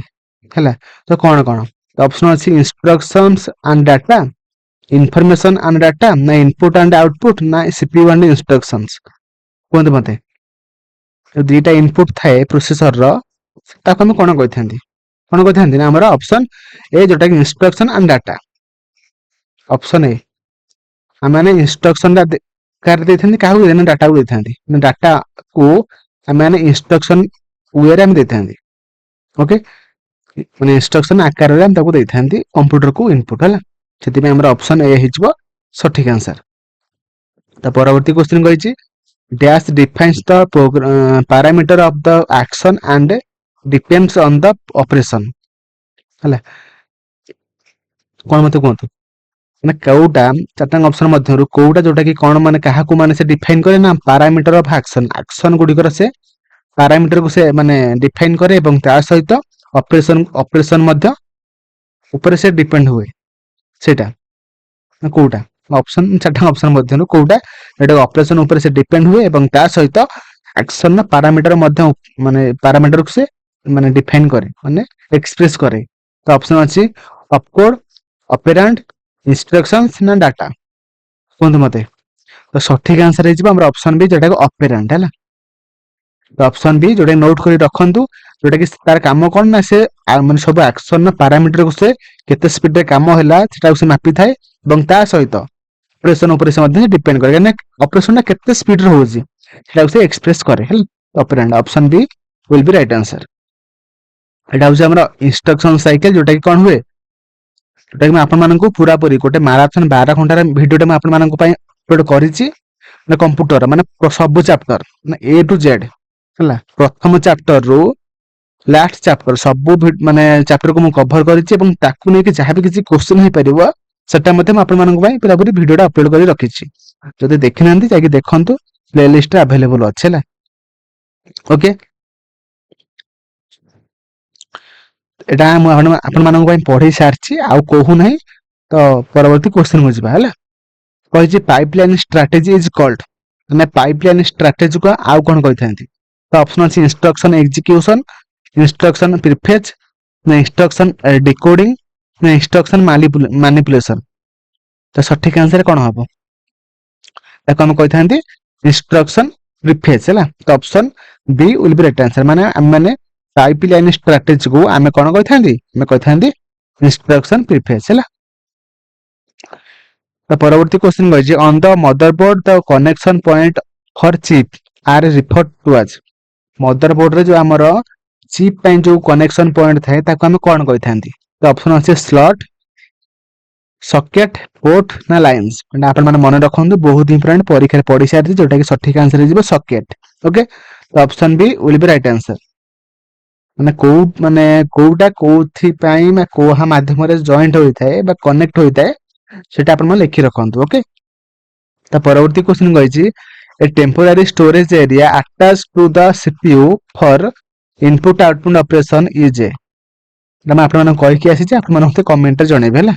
हैला तो कोन कोन ऑप्शन अछि instructions and data information and data ନା ଇନପୁଟ ଆଣ୍ଡ ଆଉଟପୁଟ ନା ସିପିୟୁ ଆଣ୍ଡ ଇନଷ୍ଟ୍ରକ୍ସନ୍ସ? କୁହନ୍ତୁ ମତେ। ଯୋଉ ଦିଟା ଇନପୁଟ ଥାଏ ପ୍ରୋସେସରର ତାକୁ ଆମେ କଣ କହିଥାନ୍ତି? କଣ କହିଥାନ୍ତି ନା ଆମର ଅପସନ ଏ ଯୋଉଟା କି ଇନଷ୍ଟ୍ରକ୍ସନ ଆଣ୍ଡ ଡାଟା। ଅପସନ ଏ ଆମେ ମାନେ ଇନଷ୍ଟ୍ରକ୍ସନ ଟା କାହାର ଦେଇଥାନ୍ତି, କାହାକୁ ଦେଇଥାନ୍ତି? ଡାଟାକୁ ଦେଇଥାନ୍ତି। ଡାଟାକୁ ଆମେ ମାନେ ଇନଷ୍ଟ୍ରକ୍ସନ ୱେରେ ଆମେ ଦେଇଥାନ୍ତି। ଓକେ, ମାନେ ଇନଷ୍ଟ୍ରକ୍ସନ ଆକାରରେ ଆମେ ତାକୁ ଦେଇଥାନ୍ତି କମ୍ପ୍ୟୁଟରକୁ ଇନପୁଟ ହେଲା। ସେଥିପାଇଁ ଆମର ଅପସନ ଏ ହେଇଯିବ ସଠିକ ଆନ୍ସର। ତା ପରବର୍ତ୍ତୀ କ୍ୱେଶ୍ଚିନ କହିଛି dash defines the parameter of the action and depends on the operation ହେଲା। କଣ ମତେ କୁହନ୍ତୁ, ମାନେ କୋଉଟା ଚାରିଟା ଅପସନ ମଧ୍ୟରୁ କୋଉଟା ଯୋଉଟା କି କଣ ମାନେ କାହାକୁ ମାନେ ସେ ଡିଫାଇନ କରେ ନା ପାରାମିଟର ଅଫ ଆକ୍ସନ। ଆକ୍ସନ ଗୁଡିକର ସେ ପାରାମିଟରକୁ ସେ ମାନେ ଡିଫାଇନ କରେ ଏବଂ ତା ସହିତ ଅପରେସନ ମଧ୍ୟ ଉପରେ ସେ ଡିପେଣ୍ଡ ହୁଏ। ସେଇଟା କୋଉଟା? ଅପସନ ଚାରିଟା ଅପସନ ମଧ୍ୟରୁ କୋଉଟା ଏଟା ଅପରେସନ ଉପରେ ସେ ଡିପେଣ୍ଡ ହୁଏ ଏବଂ ତା ସହିତ ଆକ୍ସନ ପାରାମିଟର ମଧ୍ୟ ମାନେ ପାରାମିଟରକୁ ସେ ମାନେ ଡିଫାଇନ କରେ, ମାନେ ଏକ୍ସପ୍ରେସ କରେ। ତ ଅପସନ ଅଛି ଅପକୋଡ, ଅପେରାଣ୍ଡ, ଇନଷ୍ଟ୍ରକ୍ସନ୍ସ ନା ଡାଟା? କୁହନ୍ତୁ ମତେ। ତ ସଠିକ ଆନ୍ସର ହେଇଯିବ ଆମର ଅପସନ ବି, ଯୋଉଟାକୁ ଅପେରାଣ୍ଡ ହେଲା। ଅପସନ ବି ଯୋଉଟା ନୋଟ କରି ରଖନ୍ତୁ, ଯୋଉଟା କି ତାର କାମ କଣ ନା ସେ ମାନେ ସବୁ ଆକ୍ସନ ପାରାମିଟରକୁ ସେ କେତେ ସ୍ପିଡରେ କାମ ହେଲା ସେଟାକୁ ସେ ମାପିଥାଏ ଏବଂ ତା ସହିତ ଅପରେସନ ଉପରେ ସେ ମଧ୍ୟ ଡିପେଣ୍ଡ କରେ, କାହିଁକିନା ଅପରେସନ ଟା କେତେ ସ୍ପିଡରେ ହଉଛି ସେଟାକୁ ସେ ଏକ୍ସପ୍ରେସ କରେ ହେଲା। Operand option B will be right answer. ଏଟା ହଉଛି ଆମର ଇନଷ୍ଟ୍ରକ୍ସନ ସାଇକେଲ, ଯୋଉଟା କି କଣ ହୁଏ, ଯୋଉଟା କି ମୁଁ ଆପଣମାନଙ୍କୁ ପୁରାପୁରି ଗୋଟେ ମାରାଥନ 12 ଘଣ୍ଟାର ଭିଡିଓଟା ମୁଁ ଆପଣମାନଙ୍କ ପାଇଁ ଅପଲୋଡ କରିଛି। ମାନେ କମ୍ପ୍ୟୁଟର ମାନେ ସବୁ ଚାପ୍ଟର ମାନେ ଏ ଟୁ ଜେଡ ହେଲା, ପ୍ରଥମ ଚାପ୍ଟର ରୁ ଲାଷ୍ଟ ଚାପ୍ଟର ସବୁ ମାନେ ଚାପ୍ଟରକୁ ମୁଁ କଭର କରିଛି ଏବଂ ତାକୁ ନେଇକି ଯାହାବି କିଛି କ୍ୱେଶ୍ଚିନ୍ ହେଇପାରିବ ସେଟା ମଧ୍ୟ ମୁଁ ଆପଣମାନଙ୍କ ପାଇଁ ପୁରାପୁରି ଭିଡିଓଟା ଅପଲୋଡ କରି ରଖିଛି। ଯଦି ଦେଖିନାହାନ୍ତି ଯାଇକି ଦେଖନ୍ତୁ, ପ୍ଲେ ଲିଷ୍ଟରେ ଆଭେଲେବଲ ଅଛି ହେଲା। ଓକେ, ଏଟା ମୁଁ ଆପଣମାନଙ୍କ ପାଇଁ ପଢେଇ ସାରିଛି, ଆଉ କହୁନାହିଁ। ତ ପରବର୍ତ୍ତୀ କ୍ୱେଶ୍ଚିନ୍ କୁ ଯିବା ହେଲା। କହିଛି pipe line strategy is called, ମାନେ ପାଇପ ଲାଇନ ଷ୍ଟ୍ରାଟେଜିକୁ ଆଉ କଣ କହିଥାନ୍ତି? ତ ଅପସନ ଅଛି ଇନଷ୍ଟ୍ରକ୍ସନ ଏକ୍ଜିକ୍ୟୁସନ, ଇନଷ୍ଟ୍ରକ୍ସନ ପ୍ରିଫେଚ୍, ନା ଇନଷ୍ଟ୍ରକ୍ସନ ଡିକୋଡିଂ, ନା ଇନଷ୍ଟ୍ରକ୍ସନ ମାନିପୁଲେସନ? ତ ସଠିକ ଆନ୍ସର କଣ ହବ? ତାକୁ ଆମେ କହିଥାନ୍ତି ଇନଷ୍ଟ୍ରକ୍ସନ ପ୍ରିଫେଚ୍ ହେଲା। ତ option B will be right answer. ମାନେ ଆମେ ମାନେ ପାଇପ ଲାଇନ ଷ୍ଟ୍ରାଟେଜିକୁ ଆମେ କଣ କହିଥାନ୍ତି? ଆମେ କହିଥାନ୍ତି ଇନଷ୍ଟ୍ରକ୍ସନ ପ୍ରିଫେଚ୍ ହେଲା। ପରବର୍ତ୍ତୀ କ୍ୱେଶ୍ଚିନ୍ କହିଛି on the motherboard the connection point for chip are referred to as. ମଦରବୋର୍ଡରେ ଯୋଉ ଆମର ଚିପ୍ ପାଇଁ ଯୋଉ କନେକ୍ସନ ପଏଣ୍ଟ ଥାଏ ତାକୁ ଆମେ କଣ କହିଥାନ୍ତି? ତ ଅପସନ ଅଛି ସ୍ଲଟ, ସକେଟ, ପୋର୍ଟ ନା ଲାଇନ୍ସ? ଆପଣ ମାନେ ମନେ ରଖନ୍ତୁ, ବହୁତ ଇମ୍ପୋର୍ଟାଣ୍ଟ, ପରୀକ୍ଷାରେ ପଢି ସାରିଛି, ଯୋଉଟା କି ସଠିକ ଆନ୍ସର ହେଇଯିବ ସକେଟ। ଓକେ, ତ option B will be right answer. ମାନେ କୋଉଟା କୋଉଥିପାଇଁ ବା କୋଉ ମାଧ୍ୟମରେ ଜଏଣ୍ଟ ହୋଇଥାଏ ବା କନେକ୍ଟ ହୋଇଥାଏ ସେଟା ଆପଣ ମାନେ ଲେଖି ରଖନ୍ତୁ। ଓକେ, ତା ପରବର୍ତ୍ତୀ କ୍ୱେଶ୍ଚିନ୍ କହିଛି a temporary storage area attach to the CPU for input output operation is a? ମୁଁ ଆପଣମାନଙ୍କୁ କହିକି ଆସିଛି, ଆପଣ ମତେ କମେଣ୍ଟରେ ଜଣେଇବେ ହେଲା।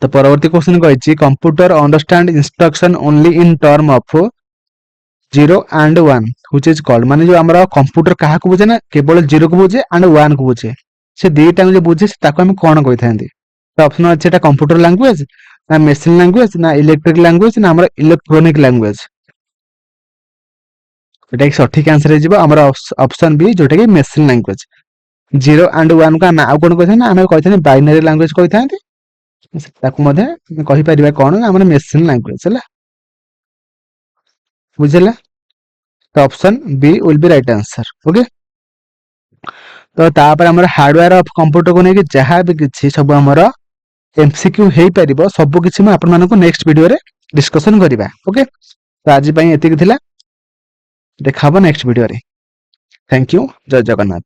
ତ ପରବର୍ତ୍ତୀ କ୍ୱେଶ୍ଚିନ୍ କହିଛି computer understand instruction only in term of 0 and 1 which is called, ମାନେ ଯୋଉ ଆମର କମ୍ପ୍ୟୁଟର କାହାକୁ ବୁଝେ ନା କେବଳ 0 କୁ ବୁଝେ and 1 କୁ ବୁଝେ। ସେ ଦିଟାଙ୍କୁ ଯୋଉ ବୁଝେ ତାକୁ ଆମେ କଣ କହିଥାନ୍ତି? ତ ଅପସନ ଅଛି ଏଟା କମ୍ପ୍ୟୁଟର ଲାଙ୍ଗୁଏଜ, ନା ମେସିନ ଲାଙ୍ଗୁଏଜ, ନା ଇଲେକ୍ଟ୍ରିକ ଲାଙ୍ଗୁଏଜ, ନା ଆମର ଇଲେକ୍ଟ୍ରୋନିକ ଲାଙ୍ଗୁଏଜ? ଏଟା କି ସଠିକ ଆନ୍ସର ହେଇଯିବ ଆମର ଅପସନ ବି, ଯୋଉଟା କି ମେସିନ ଲାଙ୍ଗୁଏଜ। 0 and 1 କୁ ଆମେ ଆଉ କଣ କହିଥାନ୍ତି? ଆମେ କହିଥାନ୍ତି ବାଇନାରୀ ଲାଙ୍ଗୁଏଜ କହିଥାନ୍ତି। ତାକୁ ମଧ୍ୟ କହିପାରିବା କଣ ନା ଆମର ମେସିନ ଲାଙ୍ଗୁଏଜ ହେଲା। ବୁଝିଲା? ତ option B will be right answer. Okay, ତ ତାପରେ ଆମର ହାର୍ଡୱେର ଅଫ କମ୍ପ୍ୟୁଟରକୁ ନେଇକି ଯାହା ବି କିଛି ସବୁ ଆମର MCQ ହେଇପାରିବ ସବୁ କିଛି ମୁଁ ଆପଣମାନଙ୍କୁ ନେକ୍ସଟ ଭିଡିଓରେ ଡିସ୍କସନ କରିବା। ଓକେ, ତ ଆଜି ପାଇଁ ଏତିକି ଥିଲା, ଦେଖା ହବ ନେକ୍ସଟ ଭିଡିଓରେ। ଥ୍ୟାଙ୍କ ୟୁ, ଜୟ ଜଗନ୍ନାଥ।